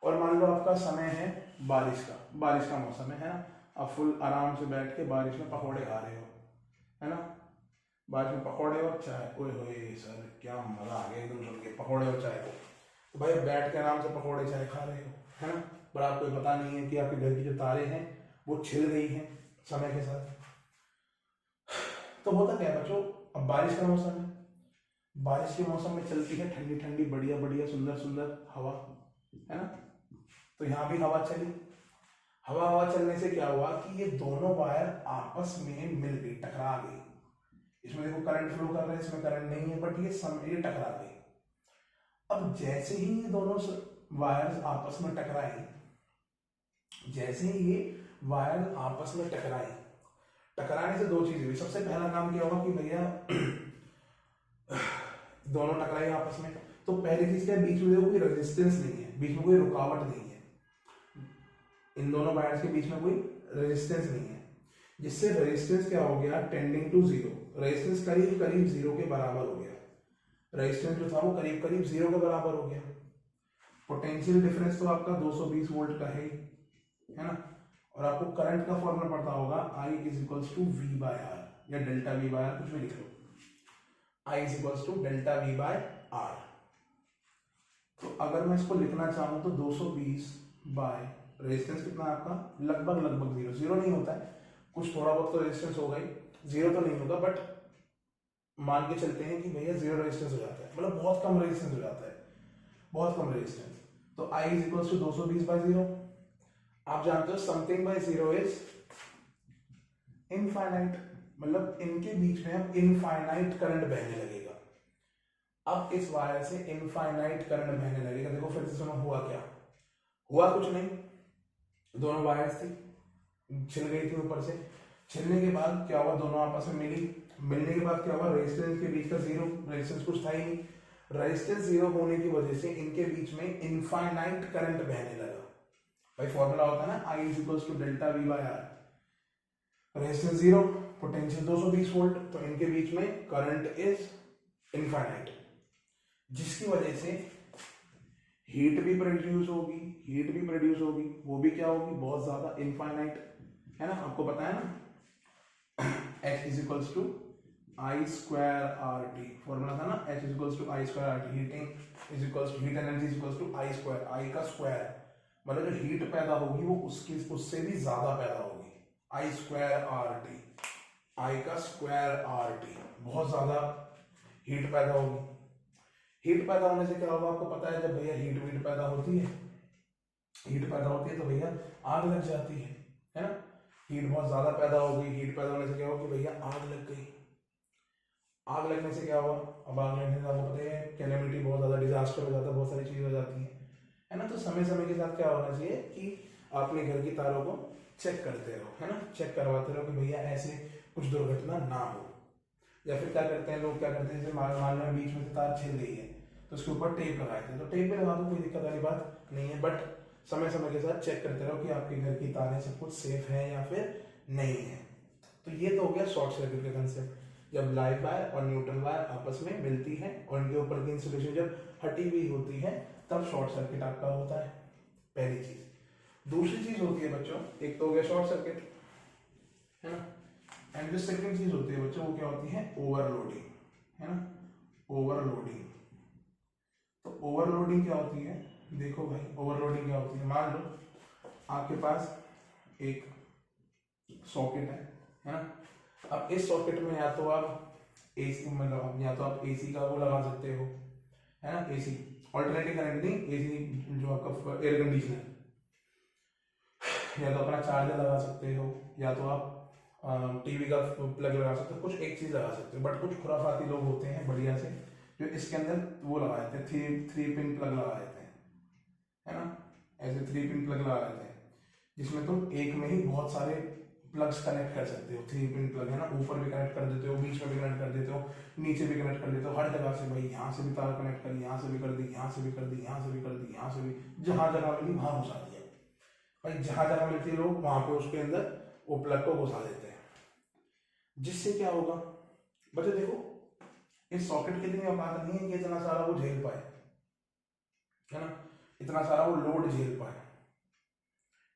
और मान लो आपका समय है बारिश का मौसम है ना, आप फुल आराम से बैठ के बारिश में पकौड़े खा रहे हो, है ना, बारिश में पकौड़े और चाय, ओए होए सर क्या मजा आ गया एकदम सुन के, पकौड़े और चाय को, तो भाई बैठ के आराम से पकौड़े चाय खा रहे हो, है ना, पर आपको पता नहीं है कि आपके घर की जो तारें हैं वो छिल गई हैं समय के साथ। तो होता क्या है बच्चों, अब बारिश का मौसम है, बारिश के मौसम में चलती है ठंडी ठंडी बढ़िया बढ़िया सुंदर सुंदर हवा, है ना, तो यहाँ भी हवा चली, हवा चलने से क्या हुआ कि ये दोनों वायर आपस में मिल गई, टकरा गई। इसमें देखो करंट फ्लो कर रहा है, इसमें करंट नहीं है, बट ये टकरा गई। अब जैसे ही ये दोनों वायर्स आपस में टकराए, जैसे ही ये वायर आपस में टकराए, टकराने से दो चीजें हुई। सबसे पहला काम क्या होगा कि भैया दोनों टकराए आपस में, तो पहली चीज क्या है, बीच में कोई रेजिस्टेंस नहीं है, बीच में कोई रुकावट नहीं है, इन दोनों वायर्स के बीच में कोई रेजिस्टेंस नहीं है, जिससे रेजिस्टेंस क्या हो गया, टेंडिंग टू जीरो, रेजिस्टेंस करीब करीब जीरो के बराबर हो गया, रेजिस्टेंस जो था वो करीब करीब जीरो के बराबर हो गया। पोटेंशियल डिफरेंस तो आपका 220 वोल्ट का है ना, और आपको करंट का फॉर्मूला पता होगा, I is equals to V by R, या डेल्टा V बाय R, कुछ भी लिख लो, I is equals to delta V by R। तो अगर मैं इसको लिखना चाहूं तो 220 बाय रेजिस्टेंस कितना है आपका, लगभग जीरो, जीरो नहीं होता है, कुछ थोड़ा बहुत तो रेजिस्टेंस होगा ही, जीरो तो नहीं होगा, बट मान के चलते हैं कि भैया जीरो रेजिस्टेंस हो जाता है, मतलब बहुत कम रेजिस्टेंस हो जाता है, बहुत कम रेजिस्टेंस। तो I is equals to 220 by zero, आप जानते हो something by zero is infinite, मतलब इनके बीच में अब इनफाइनाइट करंट बहने लगेगा। अब इस वायर से इनफाइनाइट करंट बहने लगेगा। देखो फिर से सुनो, हुआ क्या, हुआ कुछ नहीं, दोनों वायर्स थी, छिल गई थी ऊपर से, छिलने के बाद क्या हुआ, दोनों आपस में मिली, मिलने के बाद क्या हुआ, रेजिस्टेंस के बीच का जीरो, रेजिस्टेंस कुछ था ही नहीं, रेजिस्टेंस जीरो होने की वजह से इनके बीच में इनफाइनाइट करंट बहने लगा। भाई फॉर्मूला होता है ना, I is equals to delta V by R, resistance zero, potential 220 volt, तो इनके बीच में करंट इज इनफाइनाइट, जिसकी वजह से हीट भी प्रोड्यूस होगी, वो भी क्या होगी, बहुत ज्यादा इनफाइनाइट, है ना, आपको पता है ना, H is equals to I square R T, formula था ना, H is equals to I square R T, heating is equals to heat energy is equals to I square, I का स्क्वायर, मतलब जो हीट पैदा होगी वो उससे भी ज्यादा पैदा होगी, I square R T, I का स्क्वायर आर टी, बहुत ज्यादा हीट पैदा होगी। हीट पैदा होने से क्या होगा, आपको पता है, जब भैया हीट पैदा होती है, तो भैया आग लग जाती है ना, हीट बहुत ज्यादा पैदा हो गई, हीट पैदा होने से क्या होगा, भैया आग लग गई, आग लगने से क्या हुआ, अब आग लगने से आपको पता है कैलेमिटी, बहुत ज्यादा डिजास्टर हो जाता है, बहुत सारी चीजें हो जाती है ना। तो समय समय के साथ क्या होना चाहिए कि अपने घर की तारों को चेक करते रहो, है ना, चेक करवाते रहो कि भैया ऐसे कुछ दुर्घटना ना हो। या फिर क्या करते हैं लोग, क्या करते हैं, जैसे मान लो बीच में से तार छिल गई है तो उसके ऊपर टेप लगाए थे, तो टेप पे लगा दो, कोई दिक्कत वाली बात नहीं है, बट समय समय के साथ चेक करते रहो कि आपके घर की तारें सब कुछ सेफ है या फिर नहीं है। तो ये तो हो गया शॉर्ट सर्किट का कंसेप्ट। जब लाइव वायर और न्यूट्रल वायर आपस में मिलती है और इनके ऊपर की इंसुलेशन जब हटी हुई होती है तब शॉर्ट सर्किट आपका होता है, पहली चीज। दूसरी चीज होती है बच्चों, एक तो हो गया शॉर्ट सर्किट, है ना, एंड जो सेकंड चीज होती है बच्चों वो क्या होती है, ओवरलोडिंग, है ना, ओवरलोडिंग। तो ओवरलोडिंग क्या होती है, देखो भाई ओवरलोडिंग क्या होती है, मान लो आपके पास एक सॉकेट है ना, अब इस सॉकेट में या तो आप एसी मतलब या तो आप एसी का वो लगा सकते हो, है ना, एसी ऑल्टरनेटिंग करंट नहीं, एसी जो आपका एयर कंडीशनर, या तो अपना चार्जर लगा सकते हो, या तो आप टीवी का प्लग लगा सकते हो, कुछ एक चीज लगा सकते हो। बट कुछ खुराफाती लोग होते हैं बढ़िया से जो इसके अंदर वो लगा देते हैं, थ्री पिन प्लग लगा देते हैं, है ना, ऐसे 3 पिन प्लग लगा देते हैं जिसमें तुम एक में ही बहुत सारे प्लग्स कनेक्ट कर सकते हो। 3 पिन प्लग है ना, ऊपर भी कनेक्ट कर देते हो, बीच में भी कनेक्ट कर देते हो, नीचे भी कनेक्ट कर देते हो, हर जगह से भाई यहाँ से भी तार कनेक्ट कर, यहाँ से भी कर दी, यहाँ से भी कर दी, यहाँ से भी कर दी, यहाँ से भी, जहां जगह मिली वहां घुसा दिया भाई, जहां जगह मिलती है लोग वहां पे उसके अंदर वो प्लग को घुसा देते हैं। जिससे क्या होगा बच्चे, देखो इस सॉकेट की इतनी औकात नहीं है कि इतना सारा वो झेल पाए, है ना, इतना सारा वो लोड झेल पाए,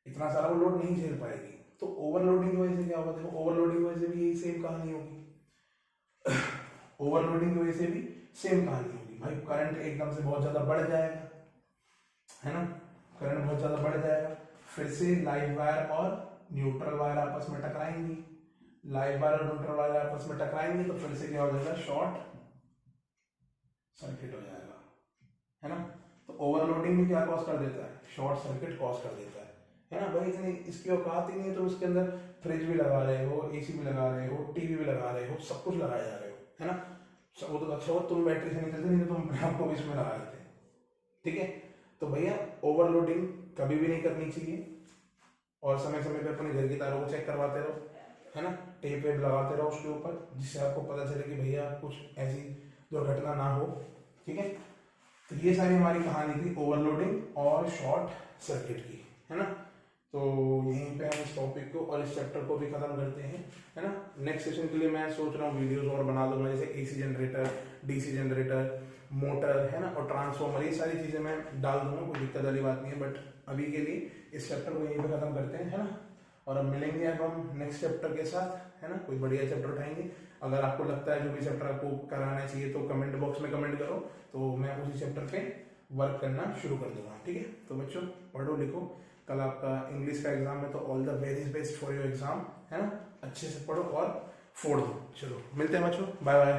इतना सारा वो लोड नहीं झेल पाएगी। तो ओवरलोडिंग की वजह से क्या होगा, देखो ओवरलोडिंग की वजह से भी यही सेम कहानी होगी ओवरलोडिंग की वजह से भी सेम कहानी होगी भाई, करंट एकदम से बहुत ज्यादा बढ़ जाएगा, है ना, करंट बहुत ज्यादा बढ़ जाएगा, फिर से लाइव वायर और न्यूट्रल वायर आपस में टकराएंगी, लाइव वायर और न्यूट्रल वायर आपस में टकराएंगे तो फिर से क्या हो जाएगा, शॉर्ट सर्किट हो जाएगा, है ना। तो ओवरलोडिंग में क्या कॉज कर देता है, शॉर्ट सर्किट कॉज कर देता है ना भाई, इतनी इसकी औकात ही नहीं है, तो उसके अंदर फ्रिज भी लगा रहे हो, एसी भी लगा रहे हो, टीवी भी लगा रहे हो, सब कुछ लगाए जा रहे हो, है ना, वो तो अच्छा हो तुम बैटरी से निकलते नहीं तो तुम अपने आप को इसमें लगा लेते, ठीक है। तो भैया ओवरलोडिंग कभी भी नहीं करनी चाहिए, और समय समय पे अपने घर की तारों को चेक करवाते रहो, है ना, टेप वेप लगाते रहो उसके ऊपर, जिससे आपको पता चले कि भैया कुछ ऐसी दुर्घटना ना हो, ठीक है। तो ये सारी हमारी कहानी थी ओवरलोडिंग और शॉर्ट सर्किट की, है ना। तो यहीं पे हम इस टॉपिक को और इस चैप्टर को भी खत्म करते हैं, है ना। नेक्स्ट सेशन के लिए मैं सोच रहा हूँ वीडियोस और बना दूंगा, जैसे AC generator, DC generator, motor, है ना, और ट्रांसफॉर्मर, ये सारी चीजें मैं डाल दूंगा, कोई दिक्कत वाली बात नहीं है। बट अभी के लिए इस चैप्टर को यहीं पे खत्म करते हैं, है ना। और अब मिलेंगे अब हम नेक्स्ट चैप्टर के साथ, है ना, कोई बढ़िया चैप्टर उठाएंगे। अगर आपको लगता है जो भी चैप्टर आपको कराना चाहिए तो कमेंट बॉक्स में कमेंट करो, तो मैं उसी चैप्टर पे वर्क करना शुरू कर दूंगा, ठीक है। तो बच्चों पढ़ो लिखो, कल आपका इंग्लिश का एग्जाम है, तो all the very best for your exam, है ना, अच्छे से पढ़ो और फोड़ दो। चलो मिलते हैं बच्चों, बाय बाय।